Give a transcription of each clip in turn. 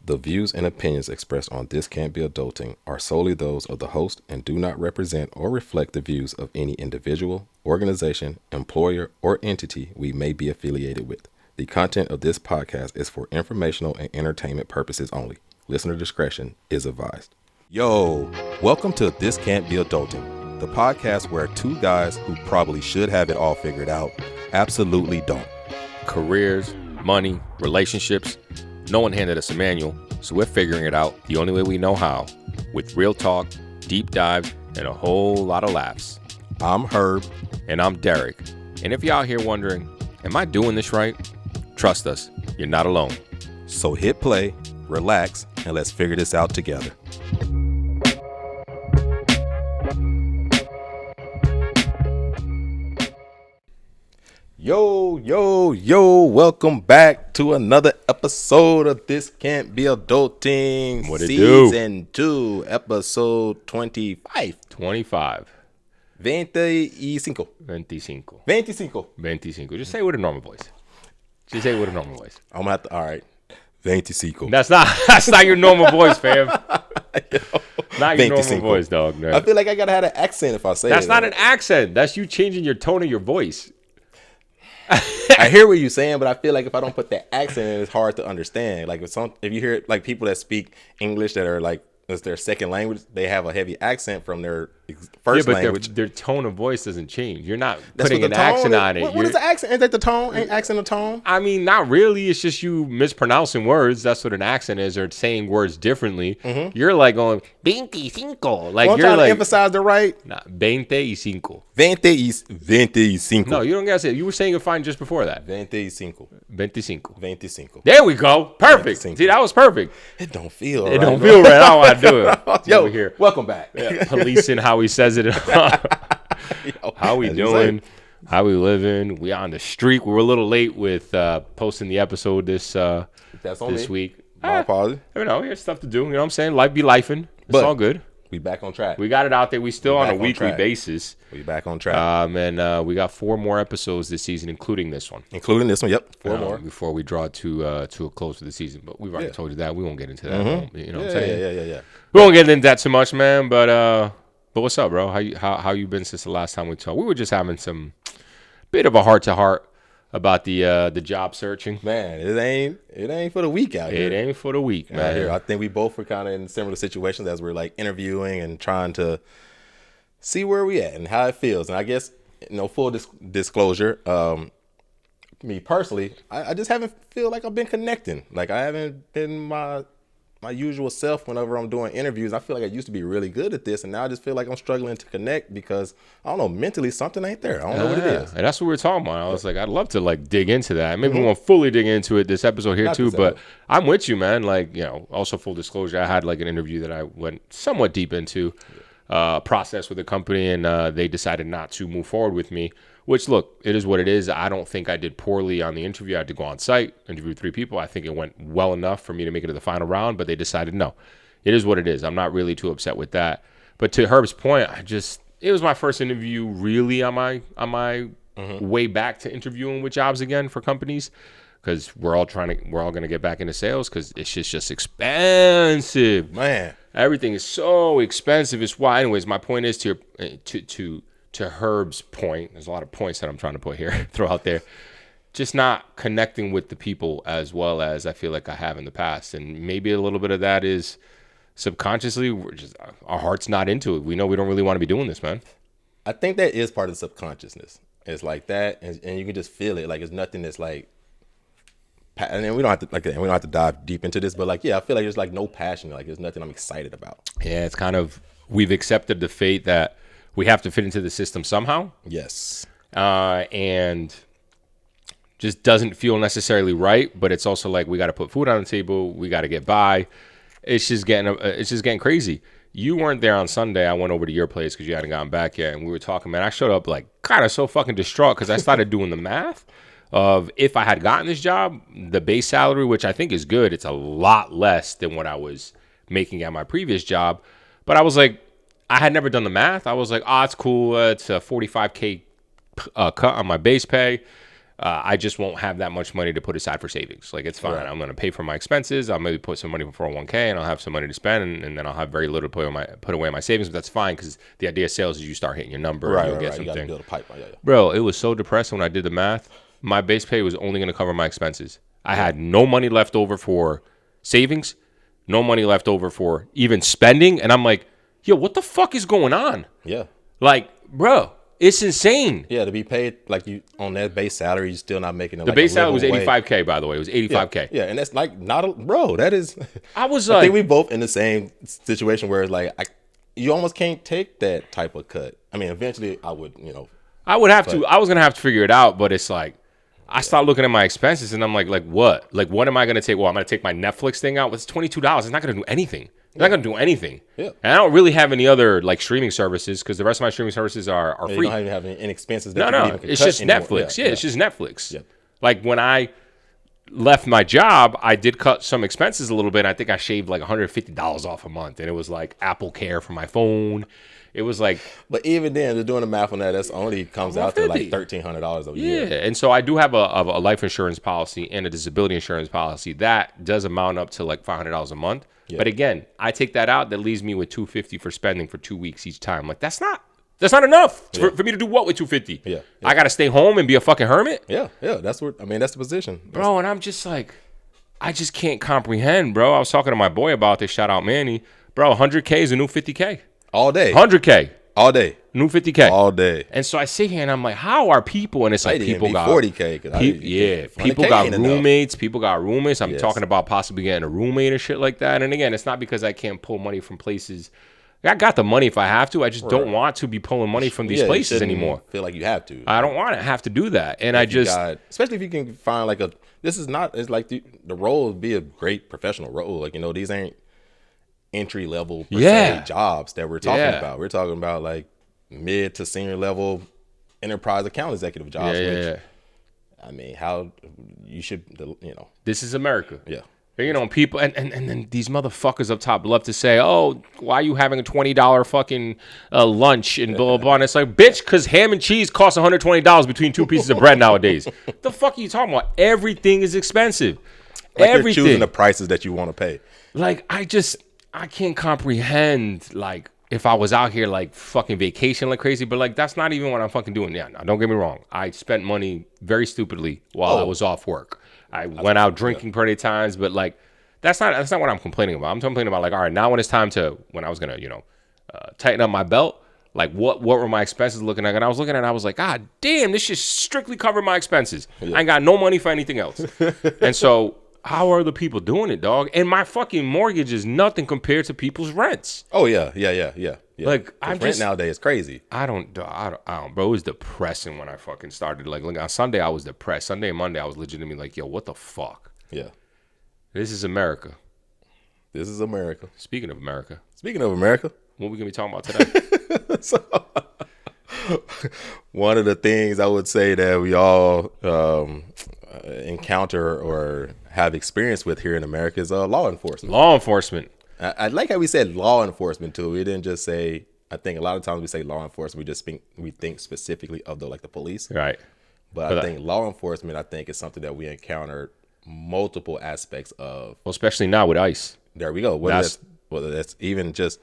The views and opinions expressed on This Can't Be Adulting are solely those of the host and do not represent or reflect the views of any individual, organization, employer, or entity we may be affiliated with. The content of this podcast is for informational and entertainment purposes only. Listener discretion is advised. Yo, welcome to This Can't Be Adulting, the podcast where two guys who probably should have it all figured out absolutely don't. Careers, money, relationships. No one handed us a manual, so we're figuring it out the only way we know how, with real talk, deep dive, and a whole lot of laughs. I'm Herb. And I'm Derek. And if you're out here wondering, am I doing this right? Trust us, you're not alone. So hit play, relax, and let's figure this out together. Yo, welcome back to another episode of This Can't Be Adulting. What it Season 2, episode 25. 25. 25. 25. Just say it with a normal voice. I'm gonna have to, all right. 25. That's not your normal voice, fam. Not your normal voice, dog. No. I feel like I gotta have an accent if I say That's it. not an accent. That's you changing your tone of your voice. I hear what you're saying, but I feel like if I don't put that accent in, it's hard to understand. Like if you hear like people that speak English that are like it's their second language, they have a heavy accent from their first language. Their tone of voice doesn't change. You're not That's putting what an the tone accent is. on it. What is the accent? Is that the tone? Ain't accent a tone? I mean, not really. It's just you mispronouncing words. That's what an accent is, or saying words differently. Mm-hmm. You're like going 25. Like you're trying like to emphasize the right. Nah, 25. 25. No, you don't gotta say it. You were saying it fine just before that. 25. 25. There we go. Perfect. 25. See, that was perfect. It don't feel It right. don't feel right. I don't want to do it. Yo, Over here. welcome back. Yeah, policing how he says it. How we doing? How we living? We on the streak. We were a little late with posting the episode this week. My apologies. You know, here's stuff to do. You know what I'm saying? Life be lifing. It's all good. We back on track. We got it out there. We still on a weekly basis. We back on track. And we got 4 more episodes this season, including this one. Yep. 4 more. Before we draw to a close to the season. But we've already told you that. We won't get into that. Mm-hmm. You know what I'm saying? Yeah. We won't get into that too much, man. But what's up, bro? How you been since the last time we talked? We were just having some bit of a heart-to-heart about the job searching. Man, it ain't for the week out here. It ain't for the week, man. Here. I think we both were kind of in similar situations as we're like interviewing and trying to see where we at and how it feels. And I guess, full disclosure, me personally, I just haven't feel like I've been connecting. Like I haven't been my usual self whenever I'm doing interviews. I feel like I used to be really good at this, and now I just feel like I'm struggling to connect because, I don't know, mentally something ain't there. I don't know what it is. And that's what we were talking about. I was like, I'd love to like dig into that. Maybe we won't fully dig into it this episode here too, but I'm with you, man. Like, also full disclosure, I had like an interview that I went somewhat deep into, process with a company, and they decided not to move forward with me. Which, look, it is what it is. I don't think I did poorly on the interview. I had to go on site, interview 3 people. I think it went well enough for me to make it to the final round, but they decided no. It is what it is. I'm not really too upset with that. But to Herb's point, it was my first interview really on my way back to interviewing with jobs again for companies, because we're all going to get back into sales because it's just expensive. Man. Everything is so expensive. It's why. Anyways, my point is to Herb's point, there's a lot of points that I'm trying to put here, throw out there, just not connecting with the people as well as I feel like I have in the past. And maybe a little bit of that is subconsciously, our heart's not into it. We know we don't really want to be doing this, man. I think that is part of the subconsciousness. It's like that, and you can just feel it. Like it's nothing that's like, and we don't have to dive deep into this, but like, yeah, I feel like there's like no passion. Like there's nothing I'm excited about. Yeah, it's kind of, we've accepted the fate that we have to fit into the system somehow. Yes. And just doesn't feel necessarily right, but it's also like we got to put food on the table. We got to get by. It's just getting crazy. You weren't there on Sunday. I went over to your place because you hadn't gotten back yet, and we were talking, man. I showed up like kind of so fucking distraught because I started doing the math of if I had gotten this job, the base salary, which I think is good, it's a lot less than what I was making at my previous job. But I was like, I had never done the math. I was like, it's cool. It's a $45K cut on my base pay. I just won't have that much money to put aside for savings. Like, it's fine. Right. I'm going to pay for my expenses. I'll maybe put some money for 401k, and I'll have some money to spend, and then I'll have very little to put away in my savings. But that's fine, because the idea of sales is you start hitting your number, and you'll get something. You got to build a pipeline. Yeah. Bro, it was so depressing when I did the math. My base pay was only going to cover my expenses. I had no money left over for savings, no money left over for even spending, and I'm like, yo, what the fuck is going on? Yeah. Like, bro. It's insane. Yeah, to be paid like you on that base salary, you're still not making it. The base salary was $85K, by the way. It was $85K. Yeah, and that's like bro. That is. I think we both in the same situation where it's like you almost can't take that type of cut. I mean, eventually I would, I would have to. I was gonna have to figure it out, but it's like I start looking at my expenses and I'm like what? Like, what am I gonna take? Well, I'm gonna take my Netflix thing out. It's $22. It's not gonna do anything. It's not gonna do anything. Yeah. And I don't really have any other like streaming services because the rest of my streaming services are free. You don't even have any expenses. No. It's just Netflix. Yeah, it's just Netflix. Yeah. Like when I left my job, I did cut some expenses a little bit. I think I shaved like $150 off a month, and it was like Apple Care for my phone. It was like, but even then, they're doing the math on that. That's only comes out to like $1,300 a year. Yeah, and so I do have a life insurance policy and a disability insurance policy that does amount up to like $500 a month. Yeah. But again, I take that out. That leaves me with $250 for spending for 2 weeks each time. Like that's not enough for me to do what with $250. Yeah. I got to stay home and be a fucking hermit. Yeah. That's the position, bro. And I'm just like, I just can't comprehend, bro. I was talking to my boy about this. Shout out Manny, bro. 100K is a new 50K. All day. 100K. All day. New 50K. All day. And so I sit here and I'm like, how are people? And it's like people got 40K. People got roommates. People got roommates. I'm talking about possibly getting a roommate or shit like that. And again, it's not because I can't pull money from places. I got the money if I have to. I just don't want to be pulling money from these places anymore. Feel like you have to. I don't want to have to do that. And especially if you can find like it's like the role would be a great professional role. Like, these ain't entry level jobs that we're talking about. We're talking about like mid to senior level enterprise account executive jobs. I mean, how you should, This is America. Yeah. People and then these motherfuckers up top love to say, oh, why are you having a $20 fucking lunch and blah, blah, blah. And it's like, bitch, because ham and cheese costs $120 between two pieces of bread nowadays. What the fuck are you talking about? Everything is expensive. Like everything. You're choosing the prices that you want to pay. Like, I can't comprehend, like, if I was out here, like, fucking vacation like crazy, but, like, that's not even what I'm fucking doing. Yeah, no, don't get me wrong. I spent money very stupidly while I was off work. I went out drinking plenty of times, but, like, that's not what I'm complaining about. I'm complaining about, like, all right, now when it's time when I was going to, tighten up my belt, like, what were my expenses looking like? And I was looking at it, I was like, God damn, this just strictly covered my expenses. Yeah. I ain't got no money for anything else. And so how are the people doing it, dog? And my fucking mortgage is nothing compared to people's rents. Oh yeah. Like rent nowadays is crazy. I don't, bro. It was depressing when I fucking started. Like on Sunday, I was depressed. Sunday and Monday, I was legitimately like, yo, what the fuck? Yeah. This is America. Speaking of America, what are we gonna be talking about today? So, one of the things I would say that we all encounter or have experience with here in America is law enforcement. I like how we said law enforcement too. We didn't just say. I think a lot of times we say law enforcement, we think specifically of the police, right? But I think law enforcement, is something that we encounter multiple aspects of. Well, especially now with ICE. There we go. Whether that's even just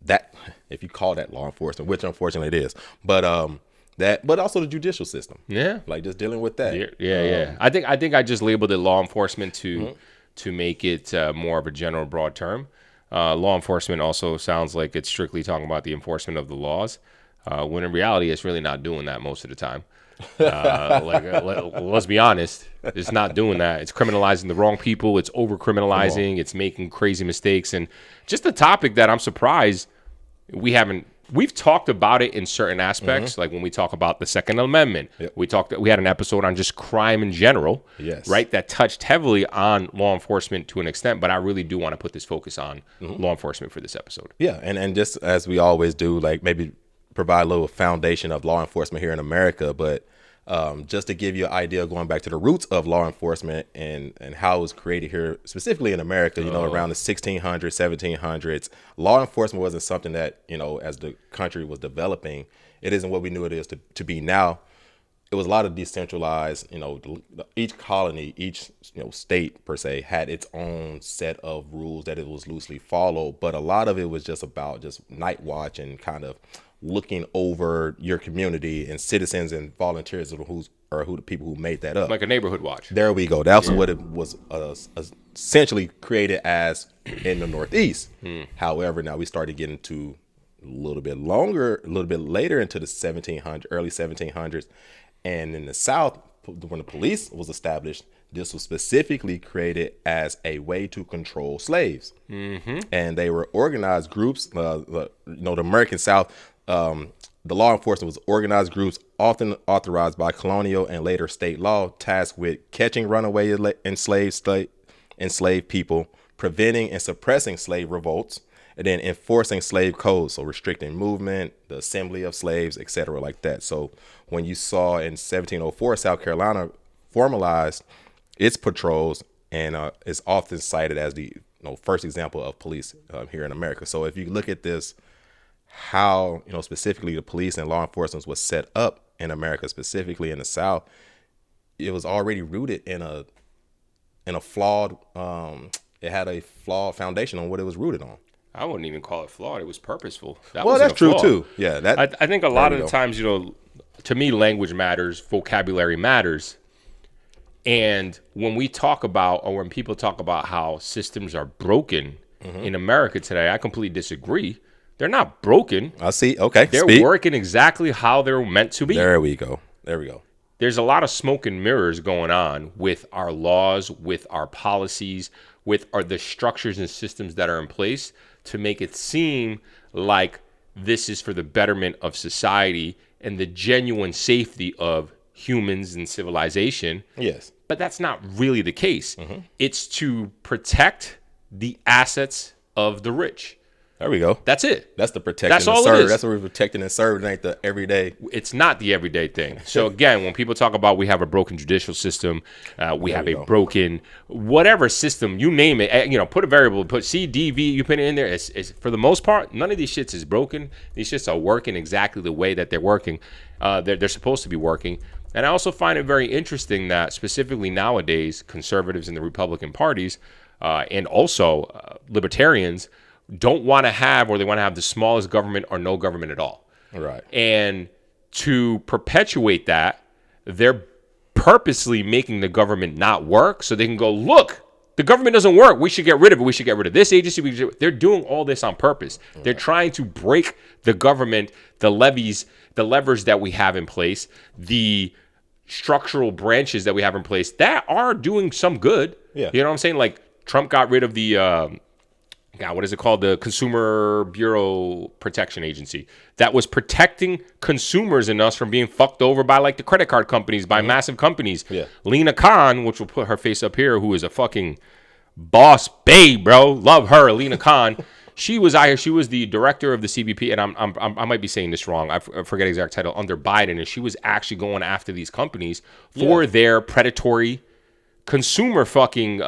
that, if you call that law enforcement, which unfortunately it is, but also the judicial system. Yeah, like just dealing with that. Yeah. I think I just labeled it law enforcement to make it more of a general, broad term. Law enforcement also sounds like it's strictly talking about the enforcement of the laws, when in reality, it's really not doing that most of the time. Let's be honest, it's not doing that. It's criminalizing the wrong people. It's over criminalizing. It's making crazy mistakes, and just a topic that I'm surprised we've talked about it in certain aspects, like when we talk about the Second Amendment. Yep. We had an episode on just crime in general, right? That touched heavily on law enforcement to an extent, but I really do want to put this focus on law enforcement for this episode. Yeah, and just as we always do, like maybe provide a little foundation of law enforcement here in America, but just to give you an idea, going back to the roots of law enforcement and how it was created here, specifically in America, around the 1600s, 1700s, law enforcement wasn't something that, as the country was developing, it isn't what we knew it is to be now. it was a lot of decentralized, each colony, each, state per se had its own set of rules that it was loosely followed. But a lot of it was just about just night watch and kind of looking over your community and citizens and volunteers who the people who made that up. Like a neighborhood watch. There we go. That's what it was essentially created as in the Northeast. However, now we started getting to a little bit later into the early 1700s. And in the South, when the police was established, this was specifically created as a way to control slaves. And they were organized groups. The American South, the law enforcement was organized groups, often authorized by colonial and later state law, tasked with catching runaway enslaved people, preventing and suppressing slave revolts, and then enforcing slave codes, so restricting movement, the assembly of slaves, etc., like that. So when you saw in 1704, South Carolina formalized its patrols, and is often cited as the first example of police here in America. So if you look at this, how specifically the police and law enforcement was set up in America, specifically in the South, it was already rooted in a flawed. It had a flawed foundation on what it was rooted on. I wouldn't even call it flawed. It was purposeful. That's true too. Yeah, I think a lot of the times, to me, language matters, vocabulary matters. And when we talk about, or when people talk about how systems are broken in America today, I completely disagree. They're not broken. I see. Okay. They're working exactly how they're meant to be. There we go. There's a lot of smoke and mirrors going on with our laws, with our policies, with the structures and systems that are in place to make it seem like this is for the betterment of society and the genuine safety of humans and civilization. Yes. But that's not really the case. It's to protect the assets of the rich. There we go. That's it. That's the protecting That's all and serve. it is. That's what we're protecting and serving. It ain't the everyday. It's not the everyday thing. So again, when people talk about we have a broken judicial system, we have a broken whatever system, you name it. Put a variable, put C, D, V, you put it in there. It's for the most part, none of these shits is broken. These shits are working exactly the way that they're working. They're supposed to be working. And I also find it very interesting that specifically nowadays, conservatives in the Republican parties and also libertarians don't want to have, or they want to have the smallest government or no government at all. Right. And to perpetuate that, they're purposely making the government not work so they can go, look, the government doesn't work. We should get rid of it. We should get rid of this agency. They're doing all this on purpose. Right. They're trying to break the government, the levees, the levers that we have in place, the structural branches that we have in place that are doing some good. Yeah. You know what I'm saying? Like Trump got rid of the what is it called? The Consumer Bureau Protection Agency that was protecting consumers and us from being fucked over by like the credit card companies, by massive companies. Yeah. Lena Khan, which will put her face up here, who is a fucking boss babe, bro. Love her, Lena Khan. She was out here. She was the director of the CBP, and I might be saying this wrong. I forget the exact title, under Biden, and she was actually going after these companies for their predatory consumer fucking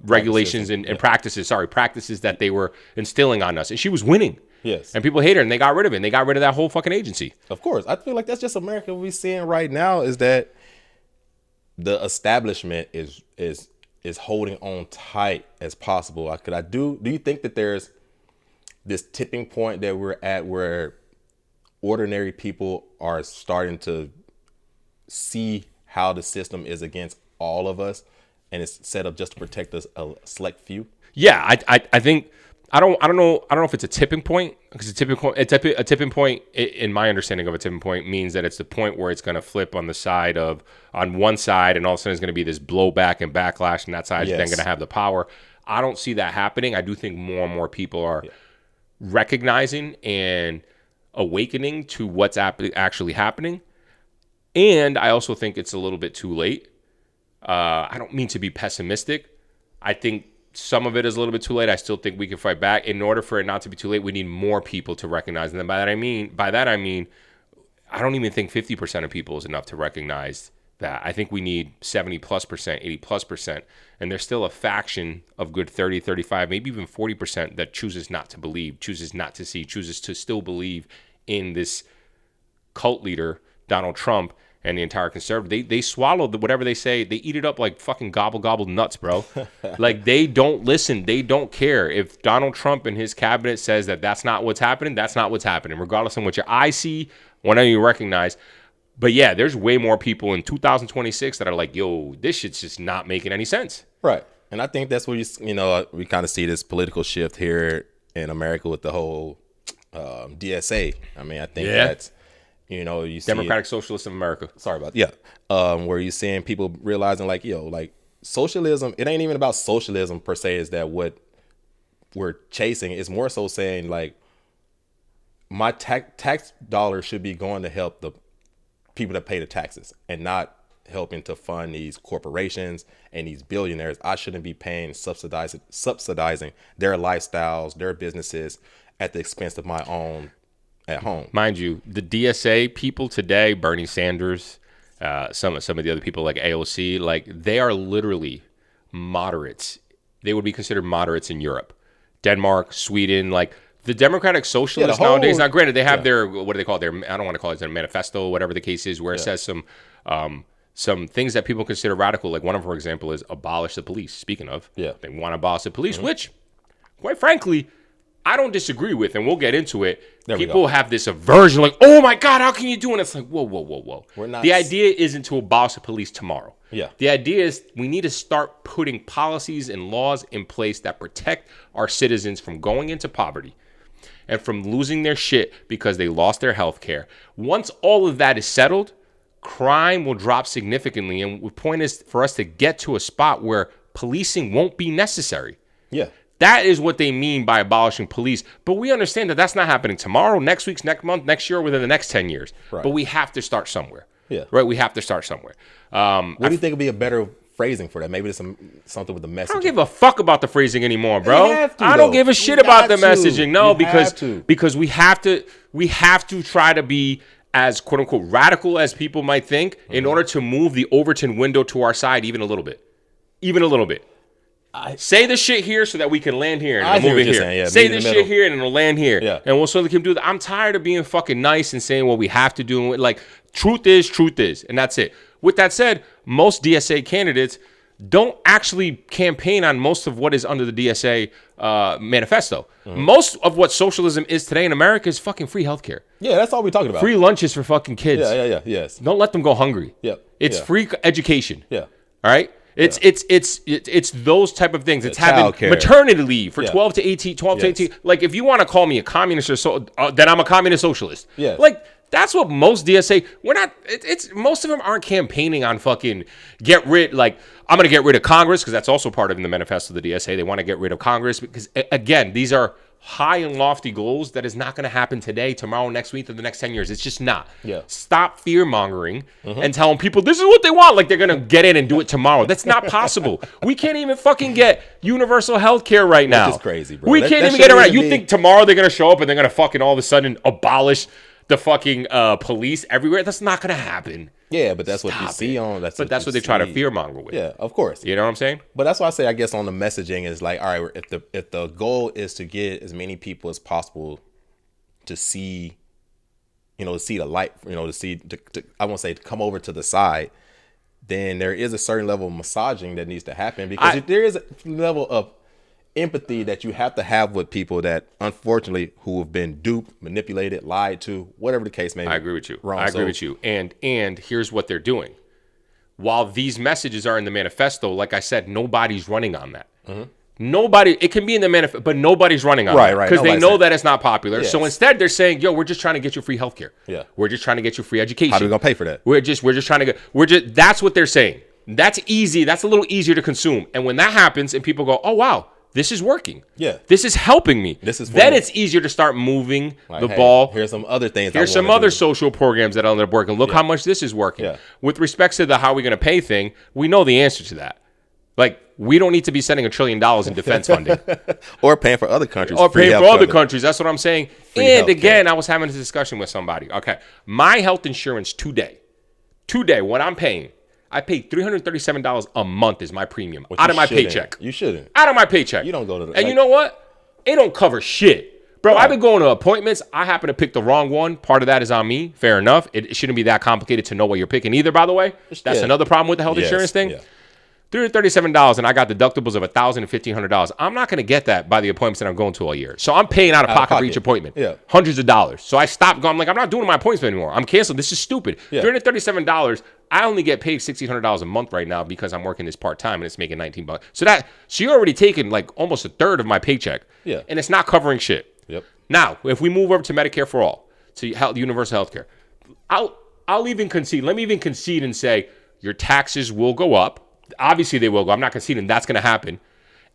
regulations and practices that they were instilling on us. And she was winning. Yes. And people hate her, and they got rid of it. And they got rid of that whole fucking agency. Of course. I feel like that's just America we're seeing right now, is that the establishment is holding on tight as possible. Do you think that there's this tipping point that we're at where ordinary people are starting to see how the system is against all of us, and it's set up just to protect us, a select few? Yeah, I think I don't know if it's a tipping point, because a tipping point in my understanding of a tipping point means that it's the point where it's going to flip on one side, and all of a sudden it's going to be this blowback and backlash, and that side is then going to have the power. I don't see that happening. I do think more and more people are recognizing and awakening to what's actually happening, and I also think it's a little bit too late. I don't mean to be pessimistic. I think some of it is a little bit too late. I still think we can fight back. In order for it not to be too late, we need more people to recognize. And then by that I mean, I don't even think 50% of people is enough to recognize that. I think we need 70+%, 80+%. And there's still a faction of good 30, 35, maybe even 40% that chooses not to believe, chooses not to see, chooses to still believe in this cult leader, Donald Trump, and the entire conservative, they swallow whatever they say. They eat it up like fucking gobble nuts, bro. Like, they don't listen. They don't care. If Donald Trump and his cabinet says that that's not what's happening, that's not what's happening, regardless of what your eye see, whenever you recognize. But yeah, there's way more people in 2026 that are like, yo, this shit's just not making any sense. Right. And I think that's where we kind of see this political shift here in America with the whole DSA. I mean, I think that's, you see Democratic Socialists of America. Sorry about that. Yeah. Where you're seeing people realizing like, like socialism, it ain't even about socialism per se, is that what we're chasing. It's more so saying like, my tax dollars should be going to help the people that pay the taxes and not helping to fund these corporations and these billionaires. I shouldn't be paying, subsidizing their lifestyles, their businesses at the expense of my own at home. Mind you, the DSA people today, Bernie Sanders, some of the other people like AOC, like they are literally moderates. They would be considered moderates in Europe, Denmark, Sweden, like the Democratic Socialists nowadays. Now, granted, they have their, what do they call it? I don't want to call it their manifesto, whatever the case is, where it says some things that people consider radical. Like one of them, for example, is abolish the police. Speaking of, they want to abolish the police, which, quite frankly, I don't disagree with, and we'll get into it. People have this aversion, like, oh my God, how can you do it? And it's like, whoa. The idea isn't to abolish the police tomorrow. Yeah. The idea is we need to start putting policies and laws in place that protect our citizens from going into poverty and from losing their shit because they lost their health care. Once all of that is settled, crime will drop significantly. And the point is for us to get to a spot where policing won't be necessary. Yeah. That is what they mean by abolishing police. But we understand that that's not happening tomorrow, next week, next month, next year, within the next 10 years. Right. But we have to start somewhere. Yeah. Right? We have to start somewhere. What do you think would be a better phrasing for that? Maybe there's something with the messaging. I don't give a fuck about the phrasing anymore, bro. I don't give a shit about the messaging. No, because we have to try to be as quote unquote radical as people might think in order to move the Overton window to our side even a little bit. Say the shit here so that we can land here and move it here. Saying, say this shit here and it'll land here. Yeah. And we'll so they can do that. I'm tired of being fucking nice and saying what we have to do. Like, truth is, and that's it. With that said, most DSA candidates don't actually campaign on most of what is under the DSA manifesto. Most of what socialism is today in America is fucking free healthcare. Yeah, that's all we're talking about. Free lunches for fucking kids. Yes. Don't let them go hungry. Yep. It's free education. Yeah. All right? It's those type of things. It's having maternity leave for 12 to 18. Like, if you want to call me a communist or then I'm a communist socialist. Yeah. Like, that's what most DSA, we're not, most of them aren't campaigning on fucking I'm going to get rid of Congress, because that's also part of the manifesto of the DSA. They want to get rid of Congress because, again, these are high and lofty goals that is not going to happen today, tomorrow, next week, or the next 10 years. It's just not. Yeah. Stop fear-mongering and telling people this is what they want, like they're going to get in and do it tomorrow. That's not possible. We can't even fucking get universal health care right now. Which is crazy, bro. We can't even get it right. You think tomorrow they're going to show up and they're going to fucking all of a sudden abolish the fucking police everywhere? That's not going to happen. Yeah, but that's what you see on. That's what they try to fearmonger with. Yeah, of course. You know what I'm saying? But that's why I say, I guess, on the messaging is like, all right, if the goal is to get as many people as possible to see, to see the light, I won't say to come over to the side, then there is a certain level of massaging that needs to happen, because there is a level of empathy that you have to have with people that, unfortunately, who have been duped, manipulated, lied to, whatever the case may be. I agree with you. I agree with you. And here's what they're doing. While these messages are in the manifesto, like I said, nobody's running on that. Nobody, it can be in the manifesto, but nobody's running on that. Right. Because they know that it's not popular. Yes. So instead, they're saying, yo, we're just trying to get you free healthcare. Yeah. We're just trying to get you free education. How are we going to pay for that? We're just trying to get, that's what they're saying. That's easy. That's a little easier to consume. And when that happens and people go, oh, wow, this is working. Yeah. This is helping me. Then it's easier to start moving the ball. Here's some other things. Here's some other social programs that end up working. Look how much this is working. Yeah. With respect to the how we going to pay thing, we know the answer to that. Like, we don't need to be sending $1 trillion in defense funding. Or paying for other countries. Or paying for other countries. That's what I'm saying. And again, I was having this discussion with somebody. Okay. My health insurance today, what I'm paying, I pay $337 a month is my premium out of my paycheck. You shouldn't. Out of my paycheck. You don't go to the... And you know what? It don't cover shit. Bro, I've been going to appointments. I happen to pick the wrong one. Part of that is on me. Fair enough. It shouldn't be that complicated to know what you're picking either, by the way. That's another problem with the health insurance thing. Yeah. $337 and I got deductibles of $1,000 and $1,500. I'm not going to get that by the appointments that I'm going to all year. So I'm paying out of pocket for each appointment. Yeah. Hundreds of dollars. So I stopped going. I'm like, I'm not doing my appointments anymore. I'm canceling. This is stupid. Yeah. $337. I only get paid $1,600 a month right now because I'm working this part-time and it's making $19. So you're already taking like almost a third of my paycheck. Yeah. And it's not covering shit. Yep. Now, if we move over to Medicare for all, to universal health care, I'll even concede. Let me even concede and say your taxes will go up. Obviously, they will go. I'm not conceding that's going to happen.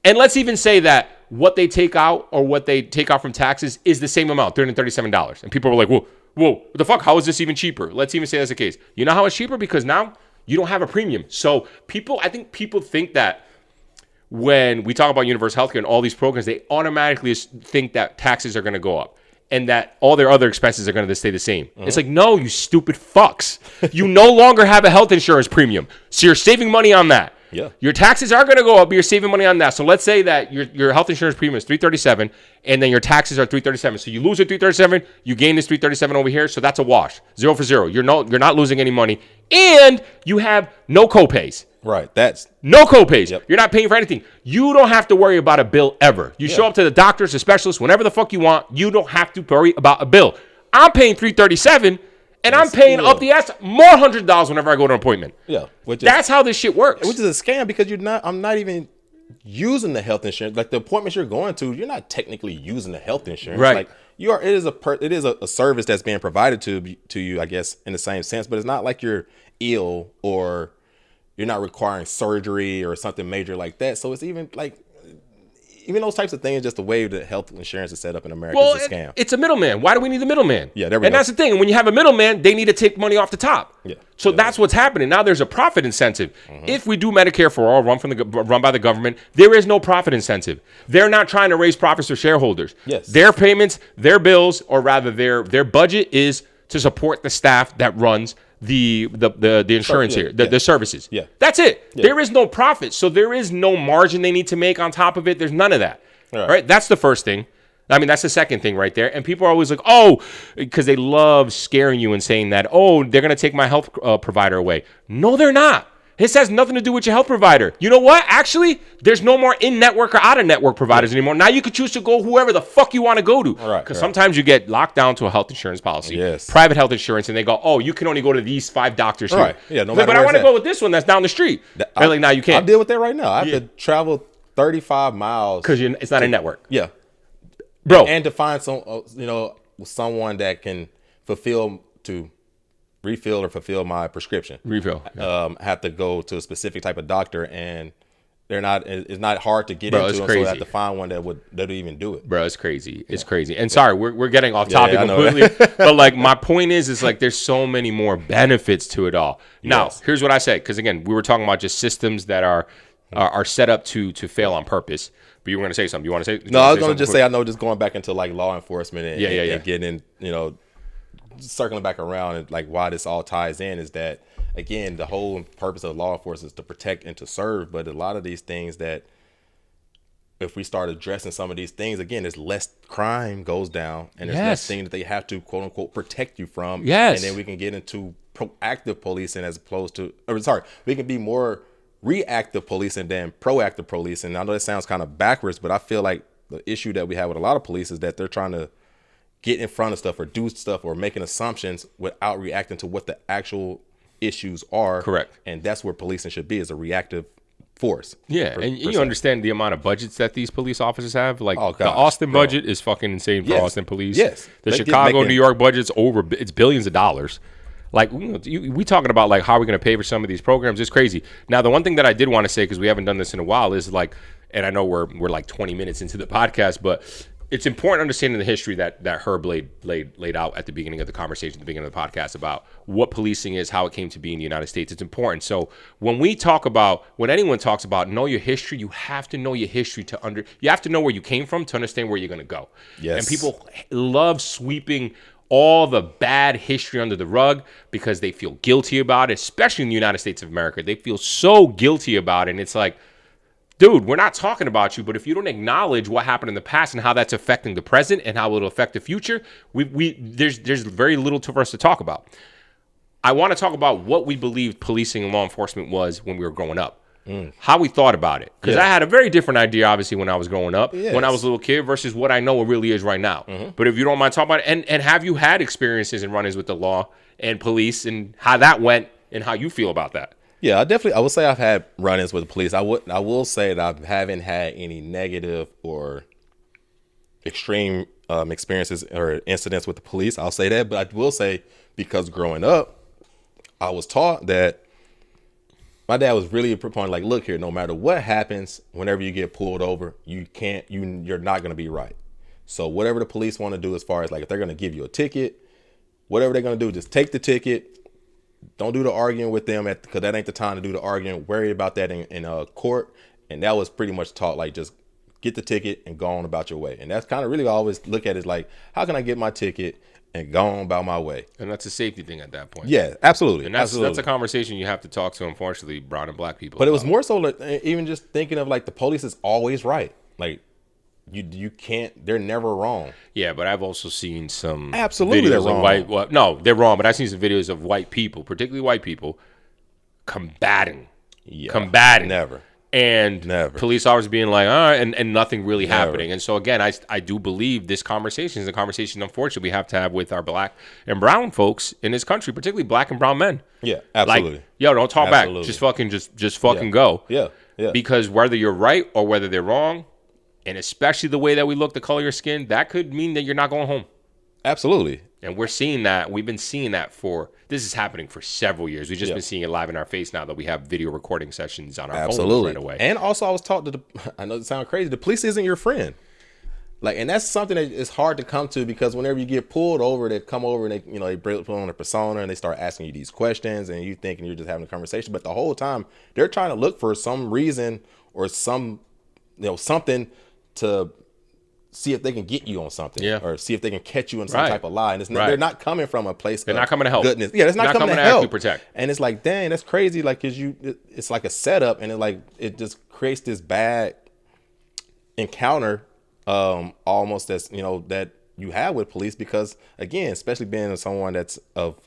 And let's even say that what they take out or what they take out from taxes is the same amount, $337. And people were like, whoa, what the fuck? How is this even cheaper? Let's even say that's the case. You know how it's cheaper? Because now you don't have a premium. So I think people think that when we talk about universal healthcare and all these programs, they automatically think that taxes are going to go up and that all their other expenses are going to stay the same. Mm-hmm. It's like, no, you stupid fucks. You no longer have a health insurance premium. So you're saving money on that. Yeah. Your taxes are going to go up, but you're saving money on that. So let's say that your health insurance premium is $337 and then your taxes are $337. So you lose your $337, you gain this $337 over here. So that's a wash. 0 for 0. You're not losing any money. And you have no copays. Right. That's no copays. Yep. You're not paying for anything. You don't have to worry about a bill ever. You show up to the doctors, the specialists, whenever the fuck you want. You don't have to worry about a bill. I'm paying $337 and I'm paying up the ass more $100 whenever I go to an appointment. Yeah. That's how this shit works. Which is a scam because I'm not even using the health insurance. Like the appointments you're going to, you're not technically using the health insurance. Right. Like it is a service that's being provided to you, I guess, in the same sense, but it's not like you're ill or you're not requiring surgery or something major like that. So it's even those types of things, just the way that health insurance is set up in America is a scam. It's a middleman. Why do we need the middleman? Yeah, there we go. And that's the thing. And when you have a middleman, they need to take money off the top. Yeah. So that's what's happening. Now there's a profit incentive. Mm-hmm. If we do Medicare for all, run by the government, there is no profit incentive. They're not trying to raise profits for shareholders. Yes. Their payments, their bills, or rather their budget is to support the staff that runs the insurance here, the services. Yeah. That's it. Yeah. There is no profit. So there is no margin they need to make on top of it. There's none of that. Right? That's the first thing. I mean, that's the second thing right there. And people are always like, oh, because they love scaring you and saying that, oh, they're going to take my health provider away. No, they're not. This has nothing to do with your health provider. You know what? Actually, there's no more in-network or out-of-network providers anymore. Now you can choose to go whoever the fuck you want to go to. Because sometimes you get locked down to a health insurance policy, private health insurance, and they go, oh, you can only go to these 5 doctors here. Right. Yeah, no matter but I want to go with this one that's down the street. They're like, now you can't. I deal with that right now. I have to travel 35 miles. Because it's not a network. Yeah. Bro. And to find someone that can refill or fulfill my prescription. Have to go to a specific type of doctor, and it's not hard to get into them, so I have to find one that'll even do it. Bro, it's crazy. It's crazy. And sorry, we're getting off topic completely. But like my point is like there's so many more benefits to it all. Now, here's what I say, because again, we were talking about just systems that are set up to fail on purpose. But you were going to say something. You want to say? No, I was going to just say, I know, just going back into like law enforcement and getting circling back around and like why this all ties in is that, again, the whole purpose of law enforcement is to protect and to serve. But a lot of these things that if we start addressing some of these things, again, there's less crime goes down and there's less things that they have to quote unquote protect you from. Yes. And then we can get into proactive policing as opposed to, we can be more reactive policing than proactive policing. I know that sounds kind of backwards, but I feel like the issue that we have with a lot of police is that they're trying to get in front of stuff or do stuff or making assumptions without reacting to what the actual issues are. Correct. And that's where policing should be, is a reactive force. Yeah, and you understand the amount of budgets that these police officers have? Like the Austin budget is fucking insane for Austin police. Yes. The Chicago, New York budget's it's billions of dollars. Like, we talking about like how are we going to pay for some of these programs? It's crazy. Now, the one thing that I did want to say, because we haven't done this in a while, is like, and I know we're like 20 minutes into the podcast, but it's important understanding the history that Herb laid out at the beginning of the conversation, at the beginning of the podcast, about what policing is, how it came to be in the United States. It's important. So when anyone talks about know your history, you have to know your history you have to know where you came from to understand where you're going to go. Yes. And people love sweeping all the bad history under the rug because they feel guilty about it, especially in the United States of America. They feel so guilty about it. And it's like, dude, we're not talking about you, but if you don't acknowledge what happened in the past and how that's affecting the present and how it'll affect the future, there's very little for us to talk about. I want to talk about what we believed policing and law enforcement was when we were growing up. How we thought about it. Because I had a very different idea, obviously, when I was growing up, when I was a little kid versus what I know it really is right now. But if you don't mind talking about it, and have you had experiences and run-ins with the law and police and how that went and how you feel about that? Yeah, I would say I've had run-ins with the police. I will say that I haven't had any negative or extreme experiences or incidents with the police. I'll say that, but I will say because growing up, I was taught that my dad was really a proponent, like, look here, no matter what happens, whenever you get pulled over, you're not going to be right. So whatever the police want to do, as far as like if they're going to give you a ticket, whatever they're going to do, just take the ticket. Don't do the arguing with them because that ain't the time to do the arguing. Worry about that in court. And that was pretty much taught, like, just get the ticket and go on about your way. And that's kind of really what I always look at is like, how can I get my ticket and go on about my way? And that's a safety thing at that point. Yeah, absolutely. And that's a conversation you have to talk to, unfortunately, brown and black people. But it was more so like, even just thinking of like the police is always right. Like, you can't, they're never wrong. Yeah, but I've also seen some absolutely videos they're wrong. Well, no, they're wrong, but I've seen some videos of white people, particularly white people, combating. Never. And never. Police officers being like, and nothing really happening. And so again, I do believe this conversation is a conversation, unfortunately, we have to have with our black and brown folks in this country, particularly black and brown men. Yeah, absolutely. Like, yo, don't talk back. Just fucking go. Yeah. Because whether you're right or whether they're wrong, and especially the way that we look, the color of your skin, that could mean that you're not going home. Absolutely. And we're seeing that. We've been seeing that this is happening for several years. We've just been seeing it live in our face now that we have video recording sessions on our phones right away. And also I was taught that, I know it sounds crazy, the police isn't your friend. Like, and that's something that is hard to come to because whenever you get pulled over, they come over and they put on a persona and they start asking you these questions and you thinking you're just having a conversation. But the whole time they're trying to look for some reason or something to see if they can get you on something, or see if they can catch you in some type of lie. And they're not coming from a place they're not coming to help. Goodness. Yeah, it's not coming to help. You protect. And it's like, dang, that's crazy. Like, cause it's like a setup, and it just creates this bad encounter, almost as that you have with police. Because again, especially being someone that's of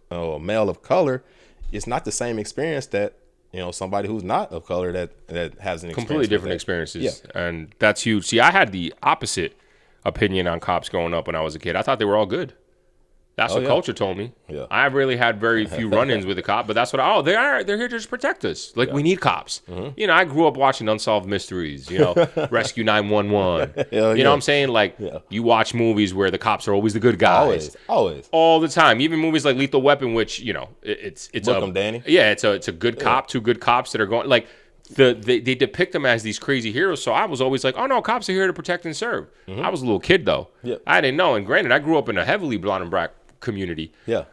male of color, it's not the same experience that somebody who's not of color that has an completely different experiences. Yeah. And that's huge. See, I had the opposite opinion on cops growing up when I was a kid. I thought they were all good. That's what culture told me. Yeah. I really had very few run-ins with a cop, but that's what they're here to just protect us. Like, we need cops. Mm-hmm. I grew up watching Unsolved Mysteries, Rescue 911. You know what I'm saying? Like, you watch movies where the cops are always the good guys. Always. All the time. Even movies like Lethal Weapon, which, it's Welcome, Danny. Yeah, it's a good cop, two good cops that are going, like, they depict them as these crazy heroes. So I was always like, oh no, cops are here to protect and serve. Mm-hmm. I was a little kid though. Yeah. I didn't know. And granted, I grew up in a heavily blonde and black community. Yeah.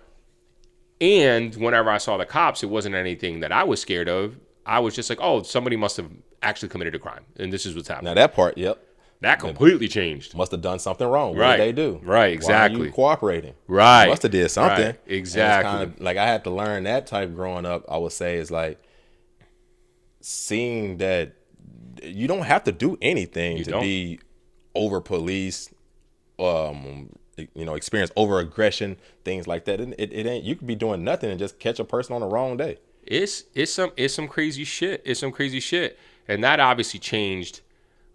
And whenever I saw the cops, it wasn't anything that I was scared of. I was just like, oh, somebody must have actually committed a crime, and this is what's happening. Now that part, that completely changed. Must have done something wrong. What did they do? Right, exactly. Why are you cooperating? Right. Must have did something. Right. Exactly. Kind of, like, I had to learn that type growing up. I would say is like seeing that you don't have to do anything to be over policed. Experience over aggression, things like that. It ain't. You could be doing nothing and just catch a person on the wrong day. It's some crazy shit. It's some crazy shit, and that obviously changed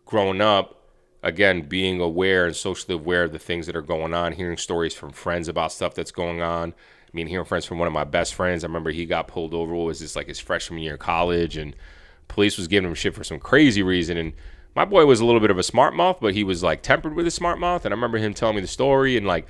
growing up. Again, being aware and socially aware of the things that are going on, hearing stories from friends about stuff that's going on. I mean, hearing friends from one of my best friends. I remember he got pulled over. It was just like his freshman year of college, and police was giving him shit for some crazy reason. And my boy was a little bit of a smart mouth, but he was like tempered with his smart mouth. And I remember him telling me the story, and like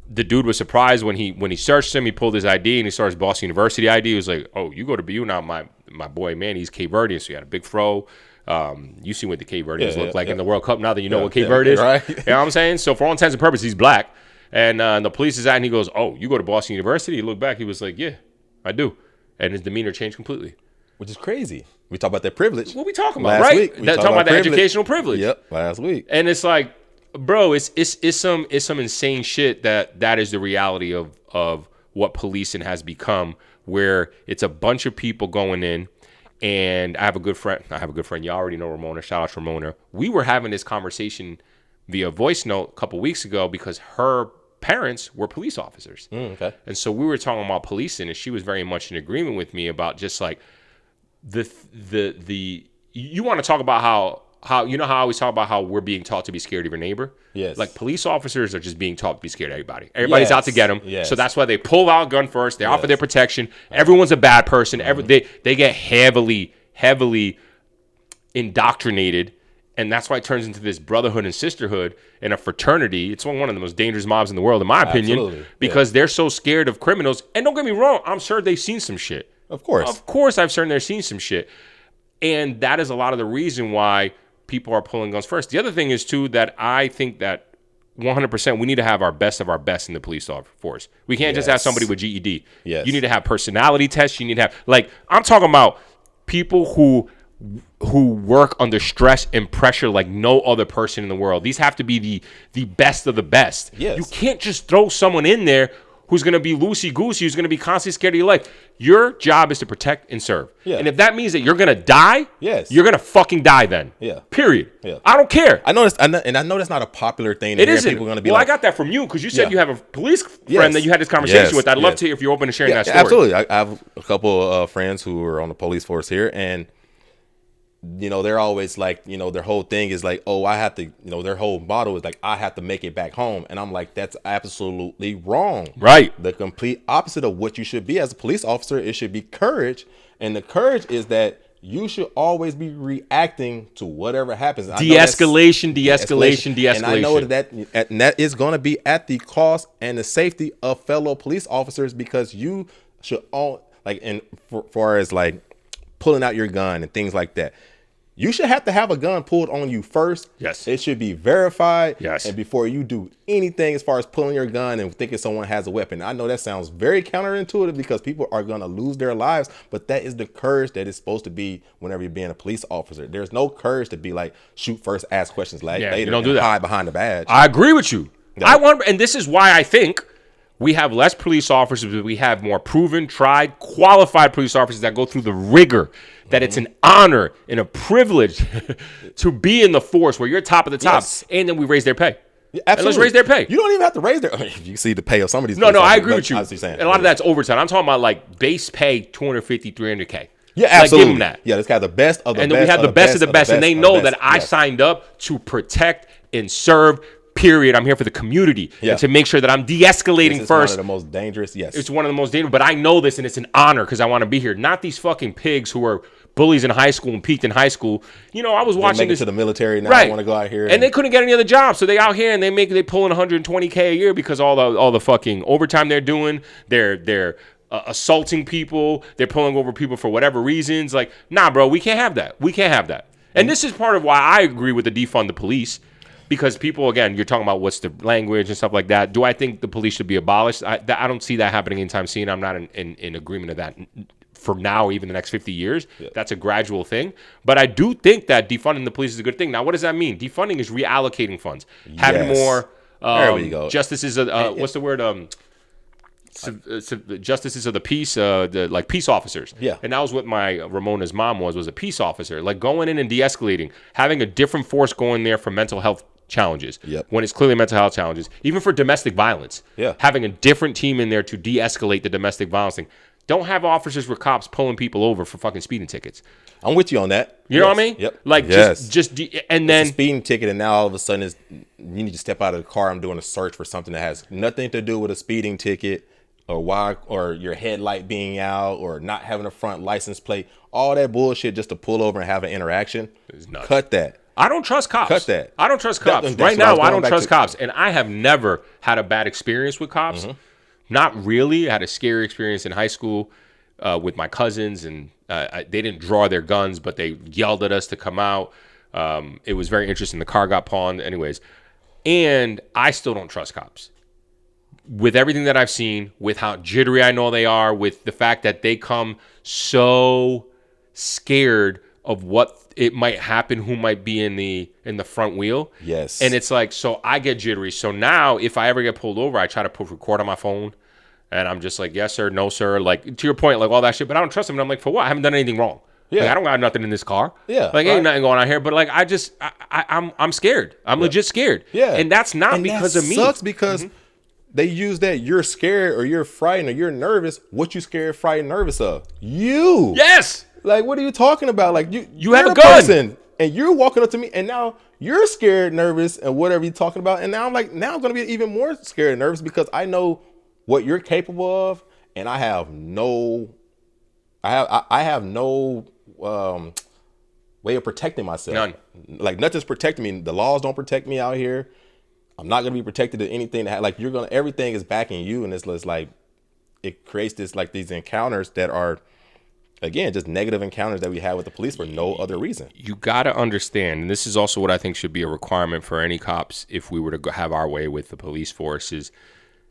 the dude was surprised when he searched him. He pulled his ID and he saw his Boston University ID. He was like, "Oh, you go to BU now." My boy, man, he's Cape Verdean, so he had a big fro. You see what the Cape Verdeans look like in the World Cup now that you know what Cape Verde is. Right. You know what I'm saying? So for all intents and purposes, he's black. And the police is at, and he goes, "Oh, you go to Boston University?" He looked back. He was like, "Yeah, I do." And his demeanor changed completely. Which is crazy. We talked about that privilege. What we talking about, right? Week, we talking about the educational privilege. Yep, last week. And it's like, bro, it's some insane shit that is the reality of what policing has become, where it's a bunch of people going in, And I have a good friend. You already know Ramona. Shout out to Ramona. We were having this conversation via voice note a couple weeks ago because her parents were police officers. Okay. And so we were talking about policing, and she was very much in agreement with me about just like the you want to talk about how you know how I always talk about how we're being taught to be scared of your neighbor? Yes. Like police officers are just being taught to be scared of everybody. Everybody's out to get them. Yes. So that's why they pull out a gun first. They offer their protection. Everyone's a bad person. They get heavily indoctrinated. And that's why it turns into this brotherhood and sisterhood and a fraternity. It's one of the most dangerous mobs in the world, in my opinion, because they're so scared of criminals. And don't get me wrong, I'm sure they've seen some shit. Of course. Of course, I've certain they've seen some shit. And that is a lot of the reason why people are pulling guns first. The other thing is, too, that I think that 100% we need to have our best of our best in the police force. We can't just have somebody with GED. Yes. You need to have personality tests. You need to have, like, I'm talking about people who work under stress and pressure like no other person in the world. These have to be the best of the best. Yes. You can't just throw someone in there who's going to be loosey-goosey, who's going to be constantly scared of your life. Your job is to protect and serve. Yeah. And if that means that you're going to die, yes, you're going to fucking die then. Yeah. Period. Yeah. I don't care. I know that's not a popular thing. It isn't. People are going to be well, like, I got that from you because you said you have a police friend Yes. that you had this conversation Yes. with. I'd love Yes. to hear if you're open to sharing that story. Absolutely. I have a couple of friends who are on the police force here, and they're always like, their whole thing is like, oh, I have to, their whole motto is like, I have to make it back home. And I'm like, that's absolutely wrong. Right. The complete opposite of what you should be as a police officer. It should be courage. And the courage is that you should always be reacting to whatever happens. De-escalation. And I know that is going to be at the cost and the safety of fellow police officers, because you should all, like, in far as like pulling out your gun and things like that, you should have to have a gun pulled on you first. Yes. It should be verified. Yes. And before you do anything as far as pulling your gun and thinking someone has a weapon. I know that sounds very counterintuitive because people are going to lose their lives, but that is the courage that is supposed to be whenever you're being a police officer. There's no courage to be like, shoot first, ask questions later, you don't do that. hide behind the badge. I agree with you. Yeah. And this is why I think we have less police officers, but we have more proven, tried, qualified police officers that go through the rigor, that it's an honor and a privilege to be in the force where you're top of the top. Yes. And then we raise their pay. Yeah, absolutely. And let's raise their pay. You don't even have to raise their. You see the pay of some of these. No, I agree with you. you. And a lot of that's overtime. I'm talking about like base pay, 250, 300K. Yeah, absolutely. Like, give them that. Yeah, this guy the best of the best. And then we have the best of the best, and they know that I signed up to protect and serve. Period. I'm here for the community and to make sure that I'm de-escalating first. One of the most dangerous. Yes, it's one of the most dangerous. But I know this, and it's an honor because I want to be here. Not these fucking pigs who are bullies in high school and peaked in high school. I was watching this to the military now. Right. I want to go out here, and they couldn't get any other job, so they out here and they pulling 120K a year because all the fucking overtime they're doing. They're assaulting people. They're pulling over people for whatever reasons. Like, nah, bro, we can't have that. We can't have that. And this is part of why I agree with the defund the police. Because people, again, you're talking about what's the language and stuff like that. Do I think the police should be abolished? I don't see that happening anytime soon. I'm not in agreement of that for now, even the next 50 years. Yeah. That's a gradual thing. But I do think that defunding the police is a good thing. Now, what does that mean? Defunding is reallocating funds. Yes. Having more there we go. Justices, what's the word? Justices of the peace, like peace officers. Yeah. And that was what my Ramona's mom was a peace officer. Like going in and de-escalating, having a different force going there for mental health challenges. Yep. When it's clearly mental health challenges, even for domestic violence. Yeah. Having a different team in there to de-escalate the domestic violence thing. Don't have officers with cops pulling people over for fucking speeding tickets. I'm with you on that. You know what I mean? Yep. Like and then it's a speeding ticket, and now all of a sudden you need to step out of the car. I'm doing a search for something that has nothing to do with a speeding ticket, or your headlight being out, or not having a front license plate. All that bullshit just to pull over and have an interaction. Cut that. I don't trust cops. Cut that. I don't trust cops. Right now, I don't trust cops. And I have never had a bad experience with cops. Mm-hmm. Not really. I had a scary experience in high school with my cousins, and they didn't draw their guns, but they yelled at us to come out. It was very interesting. The car got pawned. Anyways. And I still don't trust cops. With everything that I've seen, with how jittery I know they are, with the fact that they come so scared of what it might happen, who might be in the front wheel. Yes. And it's like, so I get jittery. So now if I ever get pulled over, I try to put record on my phone, and I'm just like, yes, sir, no, sir. Like, to your point, like all that shit, but I don't trust them. And I'm like, for what? I haven't done anything wrong. Like, I don't got nothing in this car. Yeah. Like, ain't nothing going on here. But like, I'm scared. I'm legit scared. Yeah. And that's not because of me. Sucks because they use that you're scared or you're frightened or you're nervous. What you scared, frightened, nervous of? You. Yes. Like, what are you talking about? Like, you have a gun. Person, and you're walking up to me, and now you're scared, nervous, and whatever you're talking about. And now I'm like, now I'm going to be even more scared and nervous because I know what you're capable of, and I have no way of protecting myself. None. Like, nothing's protecting me. The laws don't protect me out here. I'm not gonna be protected to anything that like everything is backing you, and it's just like it creates this like these encounters that are again just negative encounters that we have with the police for no other reason. You got to understand, and this is also what I think should be a requirement for any cops if we were to have our way with the police force is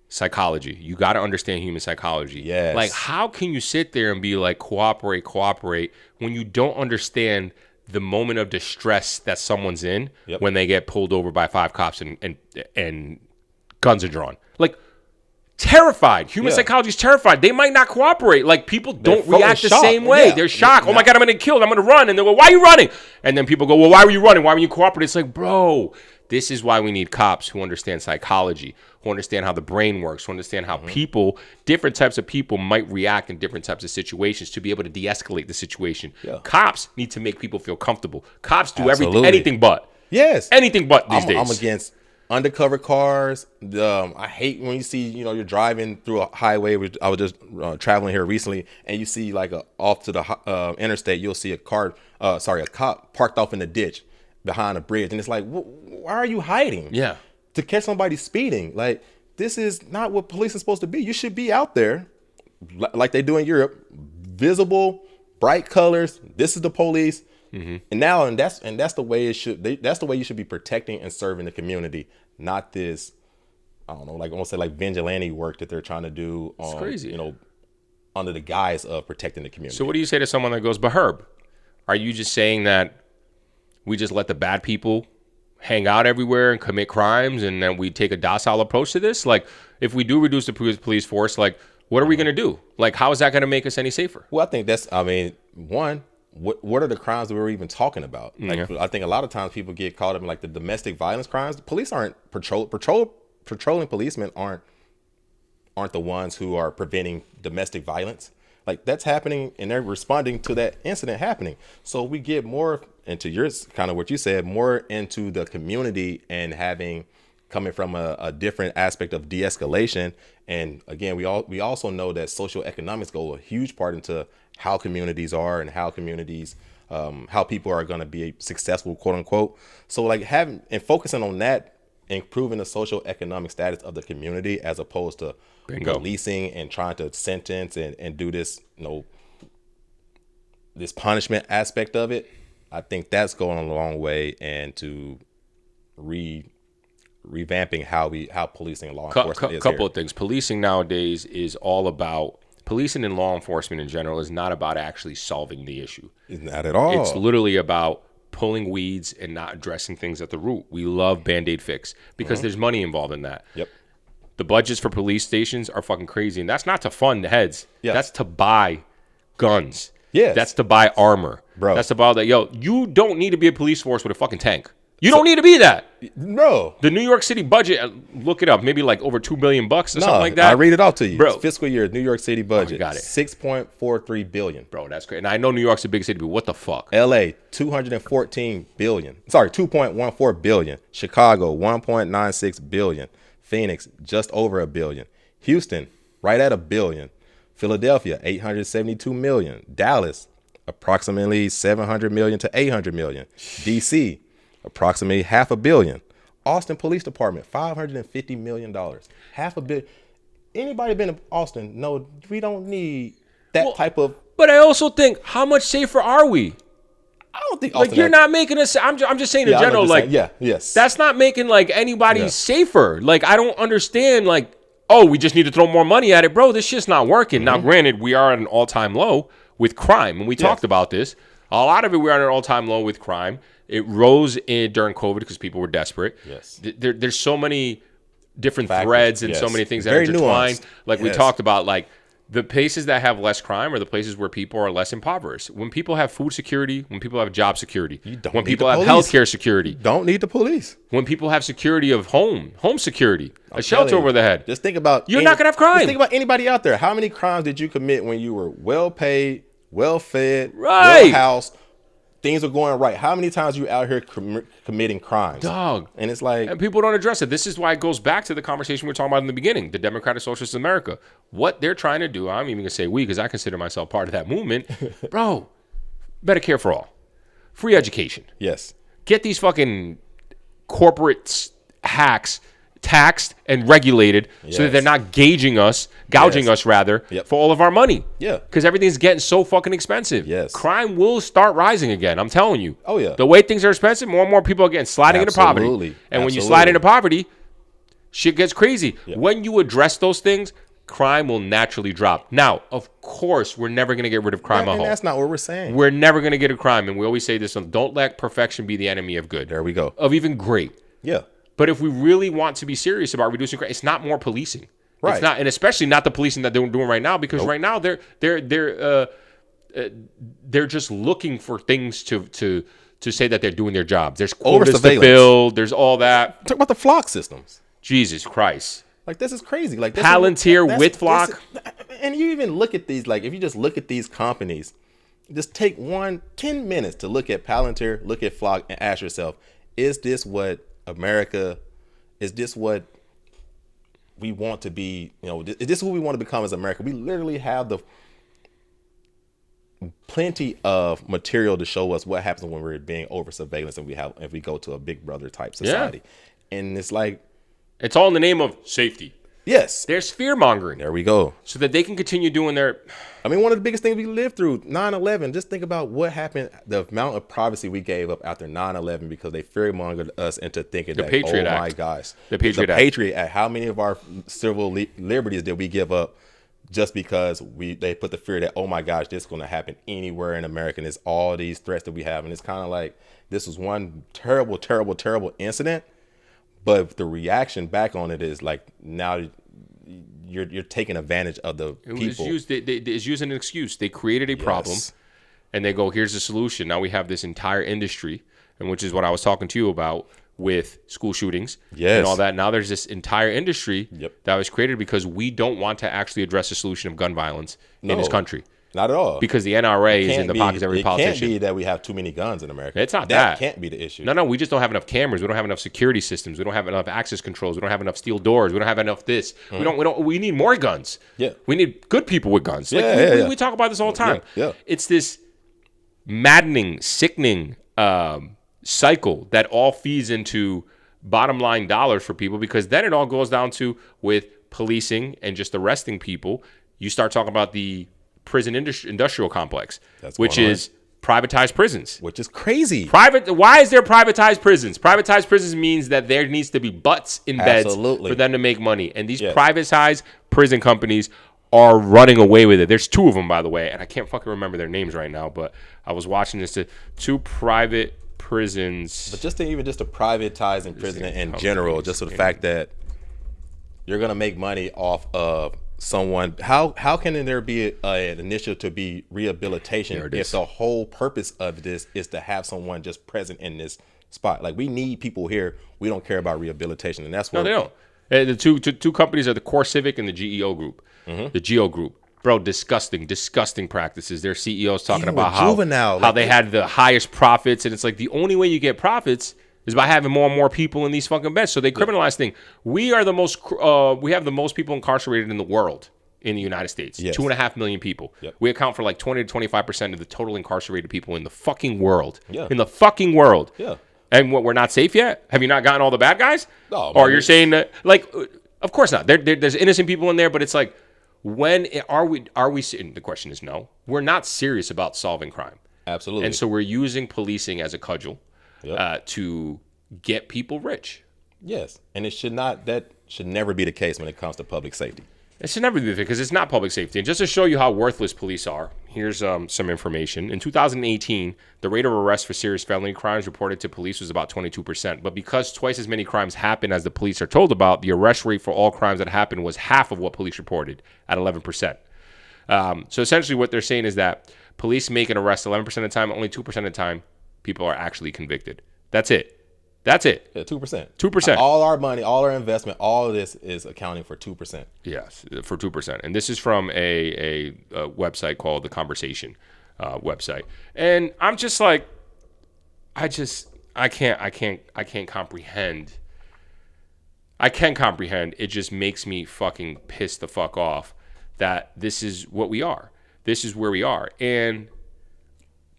psychology. You got to understand human psychology. Yes. Like, how can you sit there and be like cooperate when you don't understand the moment of distress that someone's in when they get pulled over by 5 cops and guns are drawn? Like, terrified. Human psychology is terrified. They might not cooperate. Like, people don't react the same way. They're shocked. Oh my God, I'm going to get killed. I'm going to run. And they go, why are you running? And then people go, well, why were you running? Why were you cooperating? It's like, bro, this is why we need cops who understand psychology, who understand how the brain works, who understand how people, different types of people might react in different types of situations to be able to de-escalate the situation. Yeah. Cops need to make people feel comfortable. Cops do anything but. Yes. Anything but these days. I'm against undercover cars. I hate when you see, you're driving through a highway. I was just traveling here recently, and you see like off to the interstate, you'll see a cop parked off in the ditch behind a bridge, and it's like, why are you hiding? Yeah. To catch somebody speeding. Like, this is not what police is supposed to be. You should be out there like they do in Europe, visible, bright colors. This is the police. And that's the way it should. That's the way you should be protecting and serving the community, not this. I don't know, like almost say like vigilante work that they're trying to do. It's crazy. Under the guise of protecting the community. So what do you say to someone that goes, but Herb, are you just saying that we just let the bad people hang out everywhere and commit crimes, and then we take a docile approach to this? Like, if we do reduce the police force, like, what are we going to do? Like, how is that going to make us any safer? Well, I think one, what are the crimes that we're even talking about? Like, I think a lot of times people get caught up in like the domestic violence crimes. The police aren't patrolling policemen aren't the ones who are preventing domestic violence. Like, that's happening, and they're responding to that incident happening. So we get more into yours, kind of what you said, more into the community and coming from a different aspect of de-escalation. And again, we also know that social economics go a huge part into how communities are and how communities, how people are going to be successful, quote unquote. So like focusing on that, improving the social economic status of the community as opposed to policing and trying to sentence and do this, this punishment aspect of it. I think that's going a long way, and to revamping how policing and law enforcement is couple of things. Policing nowadays is all about policing and law enforcement in general is not about actually solving the issue. It's not at all. It's literally about pulling weeds and not addressing things at the root. We love Band-Aid fix because there's money involved in that. Yep. The budgets for police stations are fucking crazy, and that's not to fund the heads. Yeah. That's to buy guns. Yes. That's to buy armor. Bro. That's about that. Yo, you don't need to be a police force with a fucking tank. You don't need to be that. No. The New York City budget, look it up, maybe like over $2 billion or something like that. I'll read it off to you. Bro. Fiscal year, New York City budget. Got it. $6.43 billion. Bro, that's great. And I know New York's a big city, but what the fuck? LA, $214 billion. Sorry, $2.14 billion. Chicago, $1.96 billion. Phoenix, just over $1 billion. Houston, right at $1 billion. Philadelphia, $872 million. Dallas, approximately $700 million to $800 million. DC, approximately $500 million. Austin Police Department, $550 million. $500 million. Anybody been to Austin? No, we don't need that type of. But I also think, how much safer are we? I don't think Austin. Like, you're not making us. I'm just saying in general. Like, yes. That's not making like anybody safer. Like, I don't understand. Like, oh, we just need to throw more money at it, bro. This shit's not working. Now, granted, we are at an all-time low with crime, and we talked about this. A lot of it, we're at an all-time low with crime. It rose during COVID because people were desperate. Yes. There's so many different threads and so many things that are intertwined. Like we talked about, like The places that have less crime are the places where people are less impoverished. When people have food security, when people have job security, when people have healthcare security, don't need the police. When people have security of home security, a shelter over the head. Just think about you're not gonna have crime. Just think about anybody out there. How many crimes did you commit when you were well paid, well fed, right, well housed? Things are going right. How many times are you out here committing crimes? Dog. And it's like... And people don't address it. This is why it goes back to the conversation we were talking about in the beginning, the Democratic Socialists of America. What they're trying to do, I'm even going to say we, because I consider myself part of that movement. Bro, Medicare for all. Free education. Yes. Get these fucking corporate hacks taxed and regulated so that they're not gouging us rather, for all of our money. Yeah. Because everything's getting so fucking expensive. Yes. Crime will start rising again. I'm telling you. Oh, yeah. The way things are expensive, more and more people are getting sliding into poverty. And when you slide into poverty, shit gets crazy. Yeah. When you address those things, crime will naturally drop. Now, of course, we're never going to get rid of crime at home. That's not what we're saying. We're never going to get rid of crime. And we always say this, don't let perfection be the enemy of good. There we go. Of even great. Yeah. But if we really want to be serious about reducing crime, it's not more policing. Right. It's not, and especially not the policing that they're doing right now, because right now they're just looking for things to say that they're doing their jobs. There's quotas to build. There's all that. Talk about the flock systems. Jesus Christ. Like, this is crazy. Like, this Palantir with flock. And you even look at these, like, if you just look at these companies, just take 10 minutes to look at Palantir, look at flock, and ask yourself, is this what America, is this what we want to be? Is this who we want to become as America? We literally have the plenty of material to show us what happens when we're being over surveillance and if we go to a big brother type society. Yeah. And it's like, it's all in the name of safety. Yes. There's fear mongering. There we go. So that they can continue doing their... I mean, one of the biggest things we lived through, 9/11, just think about what happened, the amount of privacy we gave up after 9/11 because they fear-mongered us into thinking the Patriot Act. My gosh. The Patriot Act. Patriot Act. How many of our civil liberties did we give up just because they put the fear that, oh my gosh, this is going to happen anywhere in America, and it's all these threats that we have. And it's kind of like, this was one terrible, terrible, terrible incident. But the reaction back on it is like, now you're taking advantage of the people. It's used as an excuse. They created a problem, and they go, here's the solution. Now we have this entire industry, and which is what I was talking to you about with school shootings and all that. Now there's this entire industry that was created because we don't want to actually address the solution of gun violence in this country. Not at all. Because the NRA is in the pockets of every politician. It can't be that we have too many guns in America. It's not that. That can't be the issue. No, we just don't have enough cameras. We don't have enough security systems. We don't have enough access controls. We don't have enough steel doors. We don't have enough this. We need more guns. Yeah. We need good people with guns. We talk about this all the time. Yeah. It's this maddening, sickening cycle that all feeds into bottom line dollars for people, because then it all goes down to, with policing and just arresting people, you start talking about the prison industrial complex, which is privatized prisons, which is crazy. Why is there privatized prisons? Privatized prisons means that there needs to be butts in beds for them to make money, and these privatized prison companies are running away with it. There's two of them, by the way, and I can't fucking remember their names right now, but I was watching this, two private prisons. But just to privatize in prison in general, just for the fact that you're gonna make money off of someone, how can there be an initiative to be rehabilitation if the whole purpose of this is to have someone just present in this spot? Like, we need people here. We don't care about rehabilitation, and that's where they don't. The two companies are the Core Civic and the GEO Group. The GEO Group, bro, disgusting practices. Their CEOs talking about how they had the highest profits, and it's like the only way you get profits is by having more and more people in these fucking beds. So they criminalize things. We have the most people incarcerated in the world in the United States. 2.5 million people. We account for like 20 to 25% of the total incarcerated people in the fucking world. In the fucking world. And what, we're not safe yet? Have you not gotten all the bad guys? No. Or you're saying that, like, of course not. There's innocent people in there, but it's like, when are we? The question is no. We're not serious about solving crime. Absolutely. And so we're using policing as a cudgel. To get people rich. Yes, and that should never be the case when it comes to public safety. It should never be the case because it's not public safety. And just to show you how worthless police are, here's some information. In 2018, the rate of arrest for serious felony crimes reported to police was about 22%. But because twice as many crimes happen as the police are told about, the arrest rate for all crimes that happened was half of what police reported, at 11%. So essentially what they're saying is that police make an arrest 11% of the time, only 2% of the time people are actually convicted. That's it. Yeah, 2%. 2%. All our money, all our investment, all of this is accounting for 2%. Yes, for 2%. And this is from a website called The Conversation website. And I'm just like, I can't comprehend. I can comprehend. It just makes me fucking piss the fuck off that this is what we are. This is where we are. And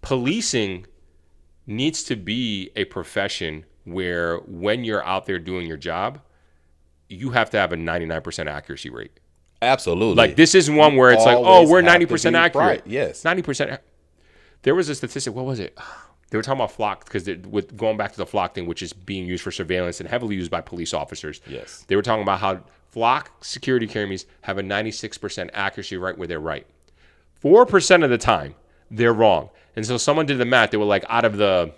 policing needs to be a profession where when you're out there doing your job, you have to have a 99% accuracy rate. Absolutely. Like, this isn't one where it's like, oh, we're 90% accurate. Right. Yes. 90%. There was a statistic. What was it? They were talking about flock, because with going back to the flock thing, which is being used for surveillance and heavily used by police officers. Yes. They were talking about how flock security cameras have a 96% accuracy rate where they're right. 4% of the time, they're wrong. And so someone did the math. They were like, out of the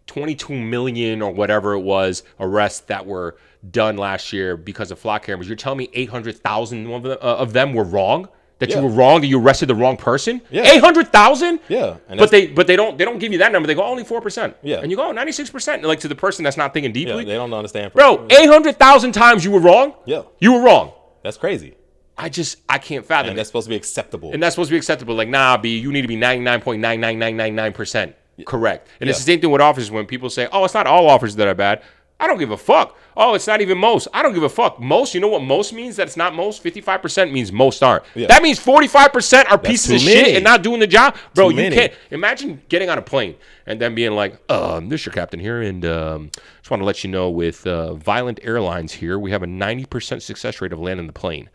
22 million or whatever it was arrests that were done last year because of flock cameras, you're telling me 800,000 of them were wrong? That you were wrong, that you arrested the wrong person? Yeah. 800,000? Yeah. But they don't give you that number. They go only 4%. Yeah. And you go 96%. Like, to the person that's not thinking deeply. Yeah, they don't understand. Bro, 800,000 times you were wrong? Yeah. You were wrong. That's crazy. I can't fathom And it. that's supposed to be acceptable. And that's supposed to be acceptable. Like, nah, B, you need to be 99.99999% correct. And it's the same thing with officers. When people say, oh, it's not all officers that are bad, I don't give a fuck. Oh, it's not even most. I don't give a fuck. Most, you know what most means? That it's not most? 55% means most aren't. Yeah. That means 45% are pieces of shit and not doing the job. Bro, you can't. Imagine getting on a plane and then being like, this is your captain here, and just want to let you know with Violent Airlines here, we have a 90% success rate of landing the plane.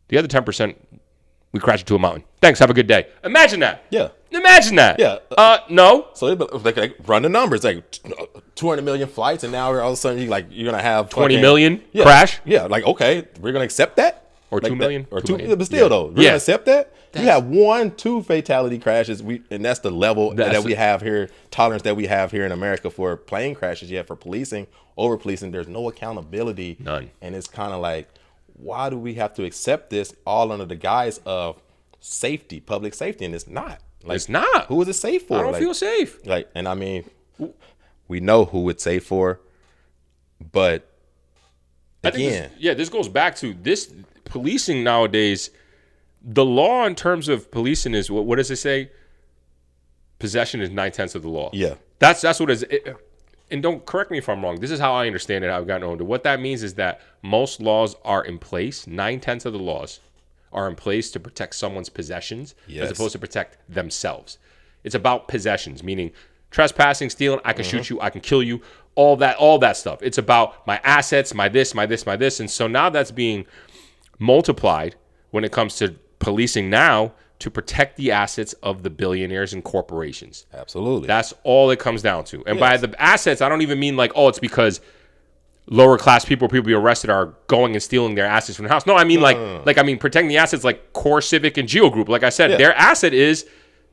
The other 10%, we crash into a mountain. Thanks, have a good day. Imagine that. Yeah. Imagine that. Yeah. No. So they run the numbers, like 200 million flights, and now all of a sudden you're gonna have 20 million crash. Yeah, like, okay, we're gonna accept that, or like 2 million, or 2 million, but still though, we're gonna accept that. You have 1-2 fatality crashes, and that's the level that we have here, tolerance that we have here in America for plane crashes. Yet for policing, over policing, there's no accountability, none, and it's kind of like, why do we have to accept this all under the guise of safety, public safety, and it's not. Like, it's not. Who is it safe for? I don't feel safe. Like, and I mean, we know who it's safe for, but again, this goes back to this policing nowadays. The law in terms of policing is what does it say? Possession is 9/10 of the law. Yeah, that's what it is. And don't correct me if I'm wrong. This is how I understand it. How I've gotten older. What that means is that most laws are in place. 9/10 of the laws are in place to protect someone's possessions as opposed to protect themselves. It's about possessions, meaning trespassing, stealing, I can shoot you, I can kill you, all that stuff. It's about my assets, my this. And so now that's being multiplied when it comes to policing now to protect the assets of the billionaires and corporations. Absolutely. That's all it comes down to. And by the assets, I don't even mean like, oh, it's because lower class people be arrested are going and stealing their assets from the house. No, I mean I mean protecting the assets like Core Civic and Geo Group. Like I said, their asset is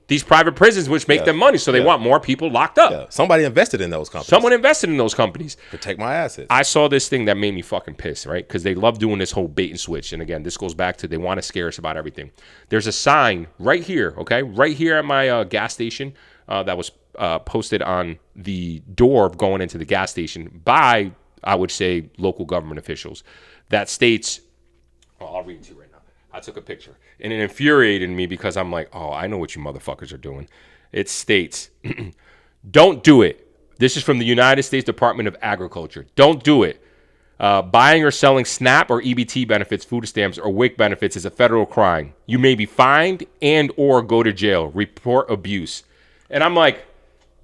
these private prisons, which make them money. So they want more people locked up. Yeah. Somebody invested in those companies. Someone invested in those companies. Protect my assets. I saw this thing that made me fucking pissed, right? Because they love doing this whole bait and switch. And again, this goes back to they want to scare us about everything. There's a sign right here, okay? Right here at my gas station that was posted on the door of going into the gas station by, I would say, local government officials that states, I'll read it to you right now. I took a picture and it infuriated me because I'm like, oh, I know what you motherfuckers are doing. It states, don't do it. This is from the United States Department of Agriculture. Don't do it. Buying or selling SNAP or EBT benefits, food stamps, or WIC benefits is a federal crime. You may be fined and or go to jail. Report abuse. And I'm like,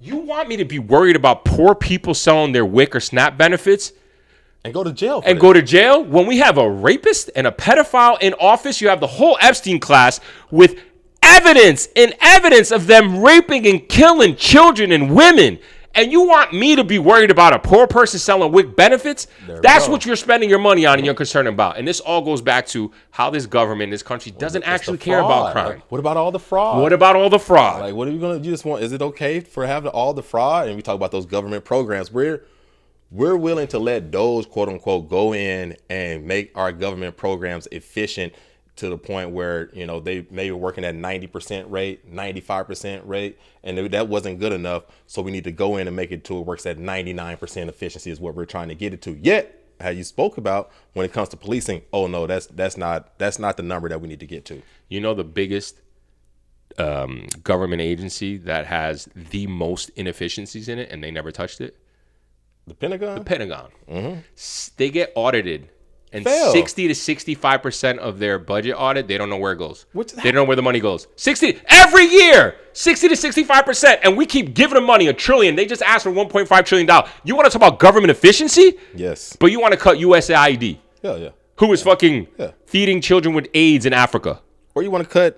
you want me to be worried about poor people selling their WIC or SNAP benefits? And go to jail. Go to jail? When we have a rapist and a pedophile in office, you have the whole Epstein class with evidence of them raping and killing children and women. And you want me to be worried about a poor person selling WIC benefits? That's what you're spending your money on and you're concerned about. And this all goes back to how this government, this country doesn't actually care about crime. Like, what about all the fraud? Like, what are you going to, you just want, is it okay for having all the fraud? And we talk about those government programs. We're willing to let those, quote unquote, go in and make our government programs efficient to the point where, you know, they were working at 90% rate, 95% rate, and that wasn't good enough. So we need to go in and make it to it works at 99% efficiency is what we're trying to get it to. Yet, as you spoke about, when it comes to policing, oh no, that's not the number that we need to get to. You know, the biggest government agency that has the most inefficiencies in it, and they never touched it? The Pentagon? The Pentagon. They get audited. And 60 to 65% of their budget audit, they don't know where it goes. They don't know where the money goes. 60 every year, 60 to 65%, and we keep giving them money, $1 trillion. They just asked for $1.5 trillion. You want to talk about government efficiency? Yes. But you want to cut USAID? Yeah. Who is fucking feeding children with AIDS in Africa? Or you want to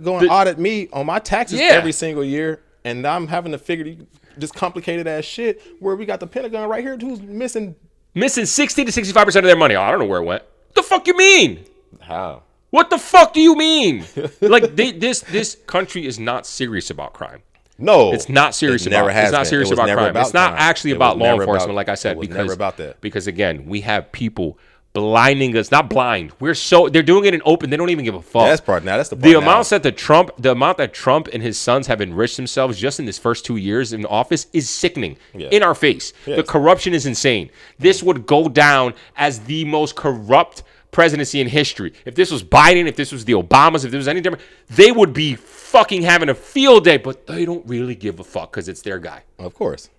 go and audit me on my taxes every single year, and I'm having to figure this complicated ass shit where we got the Pentagon right here who's missing 60 to 65% of their money. Oh, I don't know where it went. What the fuck you mean? How? What the fuck do you mean? Like this country is not serious about crime. No, it's not serious about. It's not serious about crime. It's not actually about law enforcement, like I said, never about that. Because again, we have people blinding us. Not blind. They're doing it in open. They don't even give a fuck. That's the part. The amount that Trump and his sons have enriched themselves just in his first 2 years in office is sickening. In our face. Yes. The corruption is insane. This would go down as the most corrupt presidency in history. If this was Biden, if this was the Obamas, if there was any different, they would be fucking having a field day, but they don't really give a fuck because it's their guy. Of course.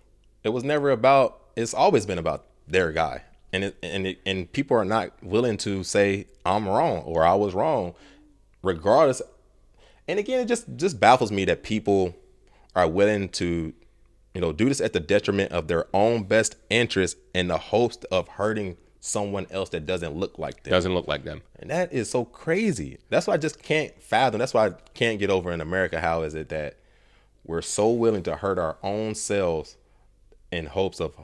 It was never about, it's always been about their guy. And people are not willing to say I'm wrong or I was wrong, regardless. And again, it just baffles me that people are willing to, you know, do this at the detriment of their own best interest in the hopes of hurting someone else that doesn't look like them. And that is so crazy. That's why I just can't fathom. That's why I can't get over in America. How is it that we're so willing to hurt our own selves in hopes of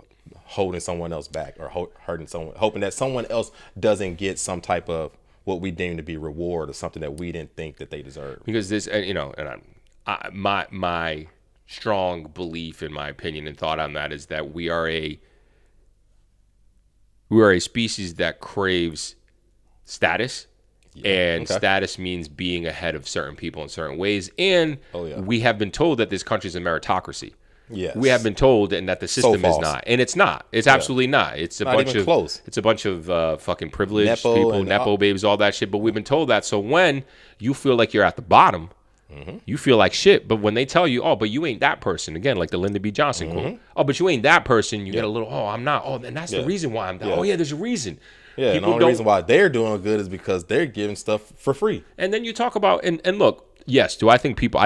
holding someone else back or hurting someone, hoping that someone else doesn't get some type of what we deem to be reward or something that we didn't think that they deserve. Because this, you know, and my strong belief, in my opinion and thought on that is that we are a species that craves status. And status means being ahead of certain people in certain ways. And we have been told that this country is a meritocracy. Yes. We have been told, and that the system is not, and it's not. It's absolutely not. It's a bunch of close. It's a bunch of fucking privileged people, nepo babies, all that shit. But we've been told that. So when you feel like you're at the bottom, you feel like shit. But when they tell you, oh, but you ain't that person, again, like the Lyndon B. Johnson quote, oh, but you ain't that person, you get a little, oh, I'm not. Oh, and that's the reason why I'm that. Oh, yeah, there's a reason. Yeah, and the only reason why they're doing good is because they're giving stuff for free. And then you talk about, and look, yes, do I think people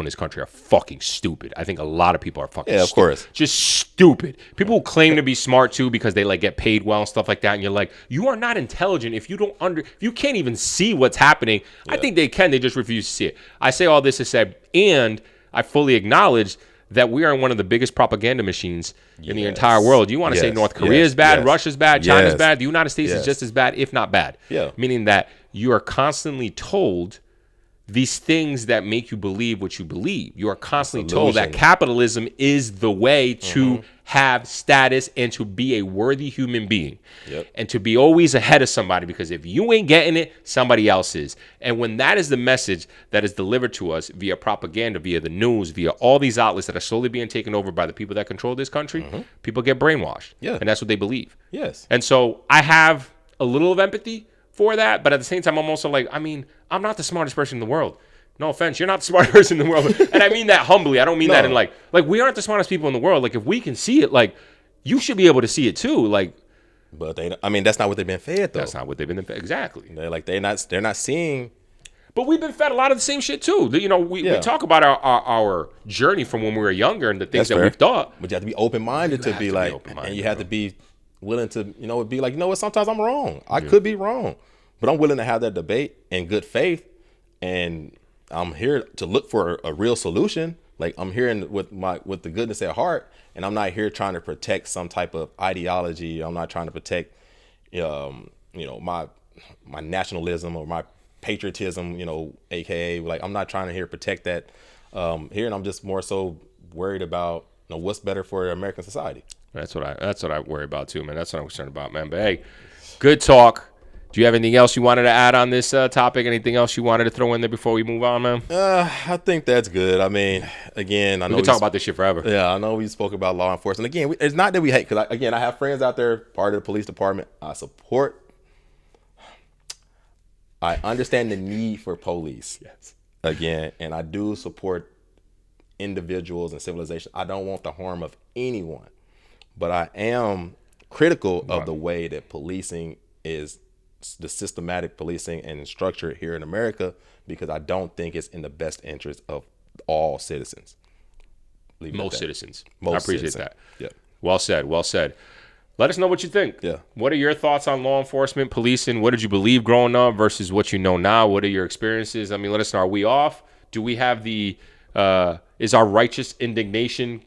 in this country are fucking stupid. I think a lot of people are fucking stupid. Of course. Just stupid. People who claim to be smart too because they like get paid well and stuff like that. And you're like, you are not intelligent if you if you can't even see what's happening. I think they can. They just refuse to see it. I say all this to say, and I fully acknowledge that we are one of the biggest propaganda machines in the entire world. You want to say North Korea is bad, Russia's bad, China's bad, the United States is just as bad, if not bad. Yeah. Meaning that you are constantly told these things that make you believe what you believe. You are constantly told that capitalism is the way to have status and to be a worthy human being. And to be always ahead of somebody, because if you ain't getting it, somebody else is. And when that is the message that is delivered to us via propaganda, via the news, via all these outlets that are slowly being taken over by the people that control this country, people get brainwashed. And that's what they believe. And so I have a little of empathy for that, but at the same time, I'm also like, I mean, I'm not the smartest person in the world. No offense, you're not the smartest person in the world. And I mean that humbly. I don't mean that in like we aren't the smartest people in the world. Like, if we can see it, like, you should be able to see it too. Like, but that's not what they've been fed, though. That's not what they've been fed. Exactly. They're not seeing. But we've been fed a lot of the same shit too. You know, we talk about our journey from when we were younger and the things that we thought. But you have to be open-minded to be like, and you have to be willing to, be like, you know what, sometimes I'm wrong. I could be wrong. But I'm willing to have that debate in good faith, and I'm here to look for a real solution. Like, I'm here with the goodness at heart, and I'm not here trying to protect some type of ideology. I'm not trying to protect, my nationalism or my patriotism. AKA, like, I'm not trying to protect that here, and I'm just more so worried about what's better for American society. That's what I worry about too, man. That's what I'm concerned about, man. But hey, good talk. Do you have anything else you wanted to add on this topic? Anything else you wanted to throw in there before we move on, man? I think that's good. I mean, again, I know we can talk about this shit forever. Yeah, I know we spoke about law enforcement. Again, it's not that we hate, because again, I have friends out there, part of the police department. I understand the need for police. Yes. Again, and I do support individuals and civilization. I don't want the harm of anyone, but I am critical of the way that policing is, the systematic policing and structure here in America, because I don't think it's in the best interest of all citizens. Most citizens. Most I appreciate citizens. that. Yeah. Well said. Well said. Let us know what you think. Yeah. What are your thoughts on law enforcement, policing? What did you believe growing up versus what you know now? What are your experiences? I mean, let us know. Are we off? Do we have the is our righteous indignation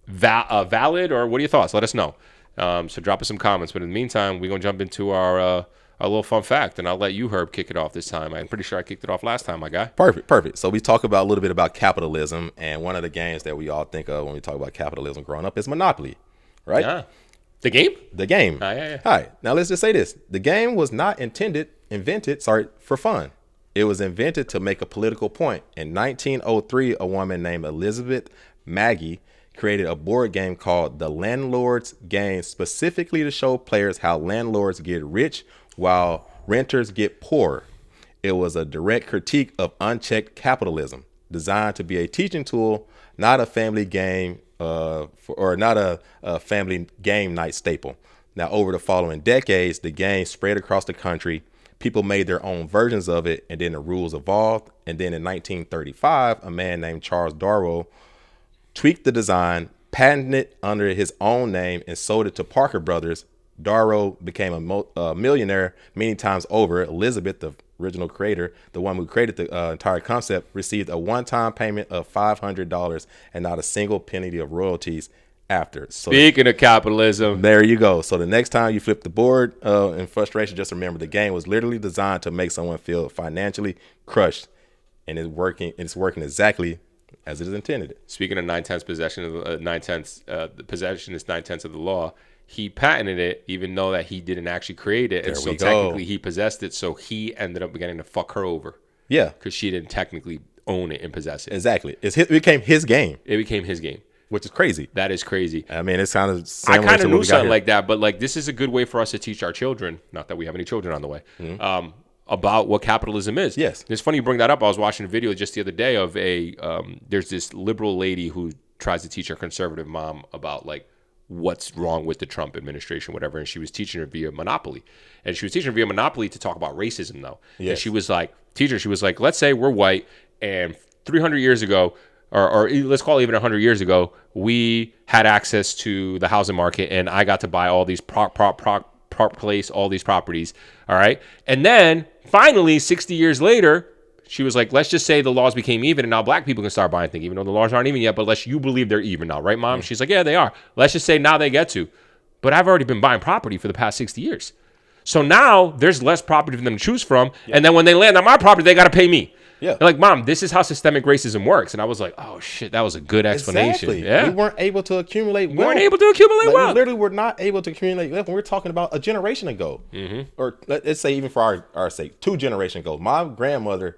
valid, or what are your thoughts? Let us know. So drop us some comments. But in the meantime, we're going to jump into our little fun fact, and I'll let you, Herb, kick it off this time. I'm pretty sure I kicked it off last time, my guy. Perfect. So we talk about a little bit about capitalism, and one of the games that we all think of when we talk about capitalism growing up is Monopoly, right? Yeah. The game? The game. Yeah. All right. Now let's just say this. The game was not invented for fun. It was invented to make a political point. In 1903, a woman named Elizabeth Maggie created a board game called The Landlord's Game, specifically to show players how landlords get rich while renters get poor. It was a direct critique of unchecked capitalism, designed to be a teaching tool, not a family game, not a family game night staple. Now, over the following decades, the game spread across the country. People made their own versions of it, and then the rules evolved. And then in 1935, a man named Charles Darrow tweaked the design, patented it under his own name, and sold it to Parker Brothers. Darrow became a millionaire many times over. Elizabeth, the original creator, the one who created the entire concept, received a one-time payment of $500 and not a single penny of royalties after. So speaking of capitalism, there you go. So the next time you flip the board in frustration, just remember the game was literally designed to make someone feel financially crushed, and it's working exactly as it is intended. Speaking of 9/10 possession of the possession is 9/10 of the law. He patented it, even though that he didn't actually create it, and so technically he possessed it. So he ended up getting to fuck her over. Yeah, because she didn't technically own it and possess it. Exactly, it became his game. It became his game, which is crazy. That is crazy. I mean, it's kind of I kind of knew something like that, but like this is a good way for us to teach our children. Not that we have any children on the way. Mm-hmm. About what capitalism is. Yes, it's funny you bring that up. I was watching a video just the other day of there's this liberal lady who tries to teach her conservative mom about like what's wrong with the Trump administration, whatever. And she was teaching her via Monopoly. And she was teaching her via Monopoly to talk about racism, though. Yes. And she was like, let's say we're white, and 300 years ago, or let's call it even 100 years ago, we had access to the housing market, and I got to buy all these place, all these properties, all right? And then, finally, 60 years later, she was like, let's just say the laws became even, and now black people can start buying things, even though the laws aren't even yet, but you believe they're even now, right, Mom? Mm-hmm. She's like, yeah, they are. Let's just say now they get to. But I've already been buying property for the past 60 years. So now there's less property for them to choose from, and then when they land on my property, they got to pay me. Yeah. They're like, Mom, this is how systemic racism works. And I was like, oh, shit, that was a good explanation. Exactly. Yeah. We weren't able to accumulate wealth. We weren't able to accumulate wealth. We literally were not able to accumulate wealth when we're talking about a generation ago. Mm-hmm. Or let's say even for our sake, 2 generations ago. My grandfather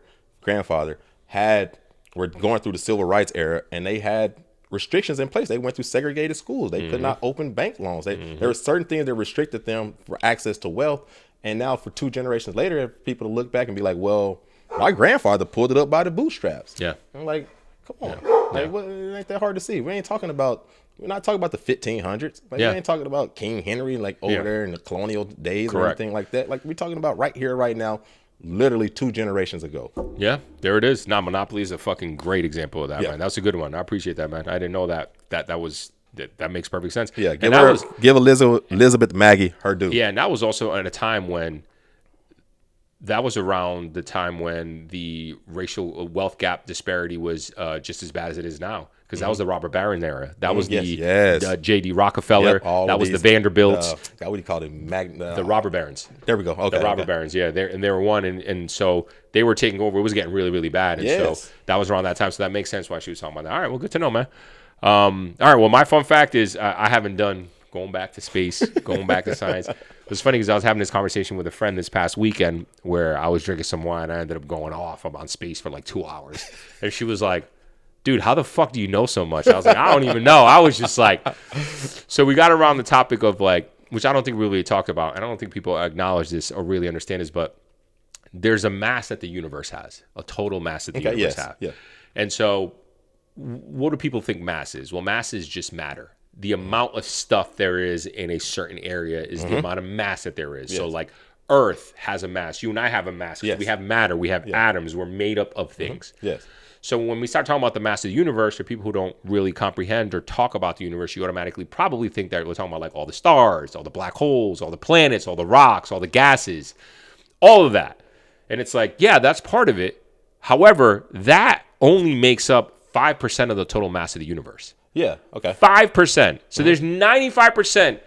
were going through the civil rights era, and they had restrictions in place. They went through segregated schools. They could not open bank loans. There were certain things that restricted them for access to wealth. And now for 2 generations later, people to look back and be like, well, my grandfather pulled it up by the bootstraps. Yeah. I'm like, come on. Yeah. Like, it ain't that hard to see. We're not talking about the 1500s. Like, we ain't talking about King Henry, like over there in the colonial days or anything like that. Like, we're talking about right here, right now, literally 2 generations ago. Yeah, there it is. Now, Monopoly is a fucking great example of that, man. That's a good one. I appreciate that, man. I didn't know that makes perfect sense. Yeah, give Elizabeth Maggie her due. Yeah, and that was also at a time when that was around the time when the racial wealth gap disparity was just as bad as it is now. Because that was the robber baron era. That was the J.D. Rockefeller. Yep, that was the Vanderbilts. What do you call it? The robber barons. There we go. Okay. The robber barons, yeah. They were one. And so they were taking over. It was getting really, really bad. And so that was around that time. So that makes sense why she was talking about that. All right, well, good to know, man. All right, well, my fun fact is I haven't done going back to space, going back to science. It was funny because I was having this conversation with a friend this past weekend where I was drinking some wine. I ended up going off on space for like 2 hours. And she was like, dude, how the fuck do you know so much? I was like, I don't even know. I was just like, so we got around the topic of like, which I don't think we really talked about. And I don't think people acknowledge this or really understand this, but there's a mass that the universe has, a total mass that the universe has. Yeah. And so what do people think mass is? Well, mass is just matter. The amount of stuff there is in a certain area is the amount of mass that there is. Yes. So like Earth has a mass. You and I have a mass. Yes. We have matter. We have atoms. We're made up of things. Yes. So when we start talking about the mass of the universe, for people who don't really comprehend or talk about the universe, you automatically probably think that we're talking about like all the stars, all the black holes, all the planets, all the rocks, all the gases, all of that. And it's like, yeah, that's part of it. However, that only makes up 5% of the total mass of the universe. Yeah, okay. 5%. So there's 95%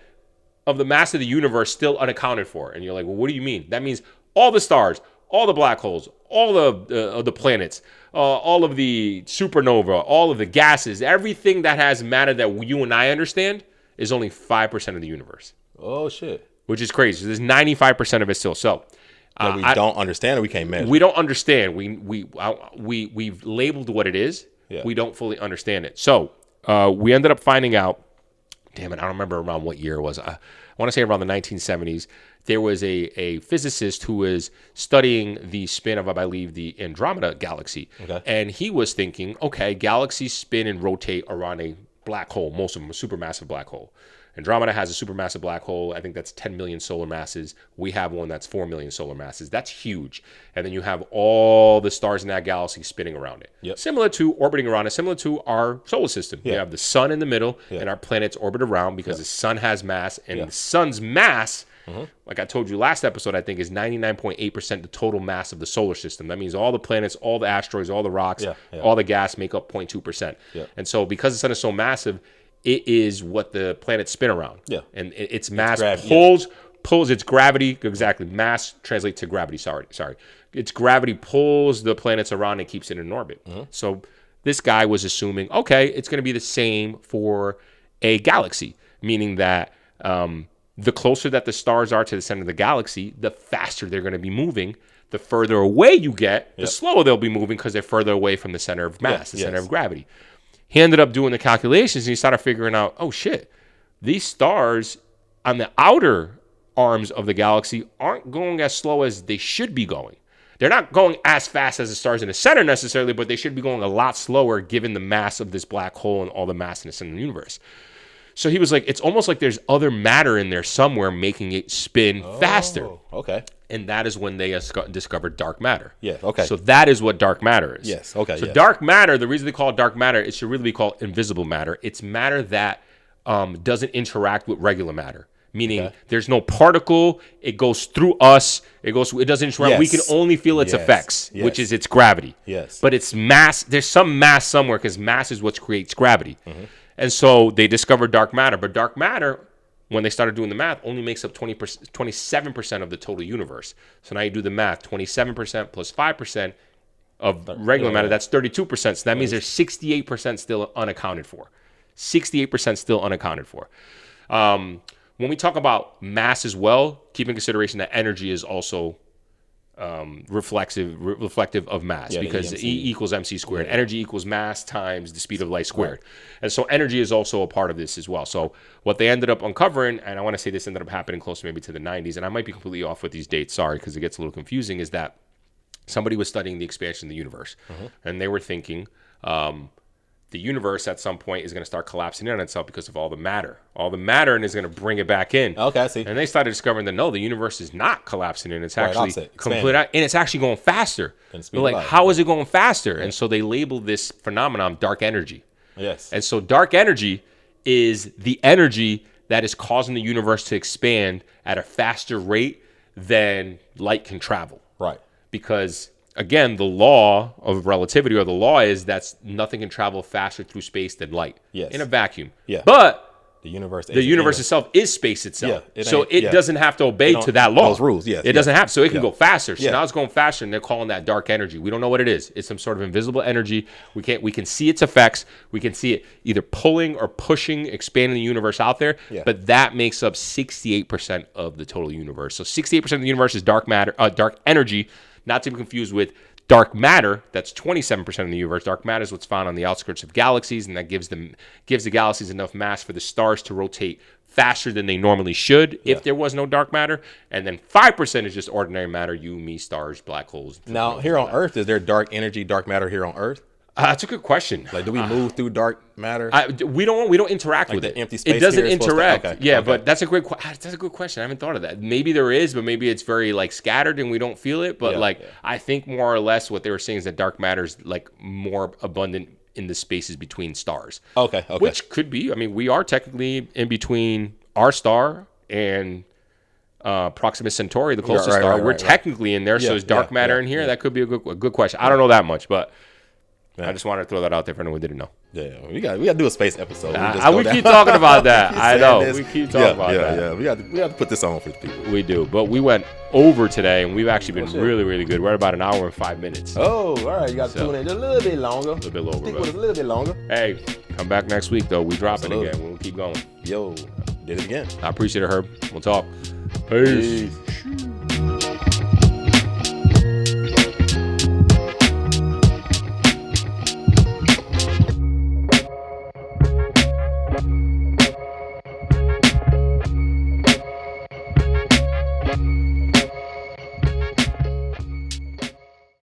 of the mass of the universe still unaccounted for. And you're like, well, what do you mean? That means all the stars, all the black holes, all of the planets, all of the supernova, all of the gases, everything that has matter that you and I understand is only 5% of the universe. Oh, shit. Which is crazy. There's 95% of it still. So that we don't understand or we can't measure. We don't understand. We've labeled what it is. Yeah. We don't fully understand it. So we ended up finding out, damn it, I don't remember around what year it was. I want to say around the 1970s. There was a physicist who was studying the spin of, I believe, the Andromeda galaxy. Okay. And he was thinking, okay, galaxies spin and rotate around a black hole, most of them a supermassive black hole. Andromeda has a supermassive black hole. I think that's 10 million solar masses. We have one that's 4 million solar masses. That's huge. And then you have all the stars in that galaxy spinning around it. Yep. Similar to orbiting around it, similar to our solar system. Yeah. We have the sun in the middle, and our planets orbit around because the sun has mass. And the sun's mass, like I told you last episode, I think is 99.8% the total mass of the solar system. That means all the planets, all the asteroids, all the rocks, all the gas make up 0.2%. Yeah. And so because the sun is so massive, it is what the planets spin around. Yeah. And its mass pulls its gravity. Exactly. Mass translates to gravity. Sorry. Its gravity pulls the planets around and keeps it in orbit. So this guy was assuming, okay, it's going to be the same for a galaxy, meaning that the closer that the stars are to the center of the galaxy, the faster they're going to be moving. The further away you get, the slower they'll be moving because they're further away from the center of mass, the center of gravity. He ended up doing the calculations and he started figuring out, oh shit, these stars on the outer arms of the galaxy aren't going as slow as they should be going. They're not going as fast as the stars in the center necessarily, but they should be going a lot slower given the mass of this black hole and all the mass in the center of the universe. So he was like, it's almost like there's other matter in there somewhere making it spin faster. Okay. And that is when they discovered dark matter. Yeah, okay. So that is what dark matter is. Yes, okay. So dark matter, the reason they call it dark matter, it should really be called invisible matter. It's matter that doesn't interact with regular matter. Meaning there's no particle, it goes through us, it doesn't interact. Yes. We can only feel its effects, which is its gravity. Yes. But it's mass, there's some mass somewhere because mass is what creates gravity. And so they discovered dark matter. But dark matter, when they started doing the math, only makes up 27% of the total universe. So now you do the math, 27% plus 5% of regular matter, that's 32%. So that means there's 68% still unaccounted for. 68% still unaccounted for. When we talk about mass as well, keep in consideration that energy is also reflective of mass because E equals mc squared. Energy equals mass times the speed of light squared. And so energy is also a part of this as well. So what they ended up uncovering, and I want to say this ended up happening close maybe to the 90s, and I might be completely off with these dates, sorry, because it gets a little confusing, is that somebody was studying the expansion of the universe. And they were thinking the universe at some point is going to start collapsing in on itself because of all the matter. All the matter and is going to bring it back in. Okay, I see. And they started discovering that no, the universe is not collapsing in. It's actually complete, and it's actually going faster. They're like, how is it going faster? And so they labeled this phenomenon dark energy. Yes. And so dark energy is the energy that is causing the universe to expand at a faster rate than light can travel. Right. Because again, the law of relativity, or the law is that nothing can travel faster through space than light in a vacuum. Yeah. But The universe. The universe itself is space itself. Yeah, so it doesn't have to obey to that law. Those rules, yes. It doesn't have. So it can go faster. So Yeah. now it's going faster, and they're calling that dark energy. We don't know what it is. It's some sort of invisible energy. We can see its effects. We can see it either pulling or pushing, expanding the universe out there. Yeah. But that makes up 68% of the total universe. So 68% of the universe is dark matter, dark energy, not to be confused with dark matter. That's 27% of the universe. Dark matter is what's found on the outskirts of galaxies, and that gives the galaxies enough mass for the stars to rotate faster than they normally should if there was no dark matter. And then 5% is just ordinary matter, you, me, stars, black holes. Now, here on Earth, is there dark energy, dark matter here on Earth? That's a good question. Like, do we move through dark matter? We don't interact Like with the it. empty space It doesn't here is supposed to- interact. okay, Yeah, okay. but that's a good question. I haven't thought of that. Maybe there is, but maybe it's very like scattered and we don't feel it. But I think more or less what they were saying is that dark matter is like more abundant in the spaces between stars. Okay. Which could be. I mean, we are technically in between our star and Proxima Centauri, the closest star. We're technically in there, so is dark matter in here? Yeah. That could be a good question. I don't know that much, but I just wanted to throw that out there for anyone who didn't know. Yeah, we got to do a space episode. We keep talking about that. I know. We keep talking about that. Yeah, we got to put this on for the people. We do, but we went over today, and we've actually been really, really good. We're at about an hour and 5 minutes. Oh, all right. You got to tune in just a little bit longer. A little bit over. Stick with us a little bit longer. Hey, come back next week, though. We drop it again. We'll keep going. Yo, did it again. I appreciate it, Herb. We'll talk. Peace.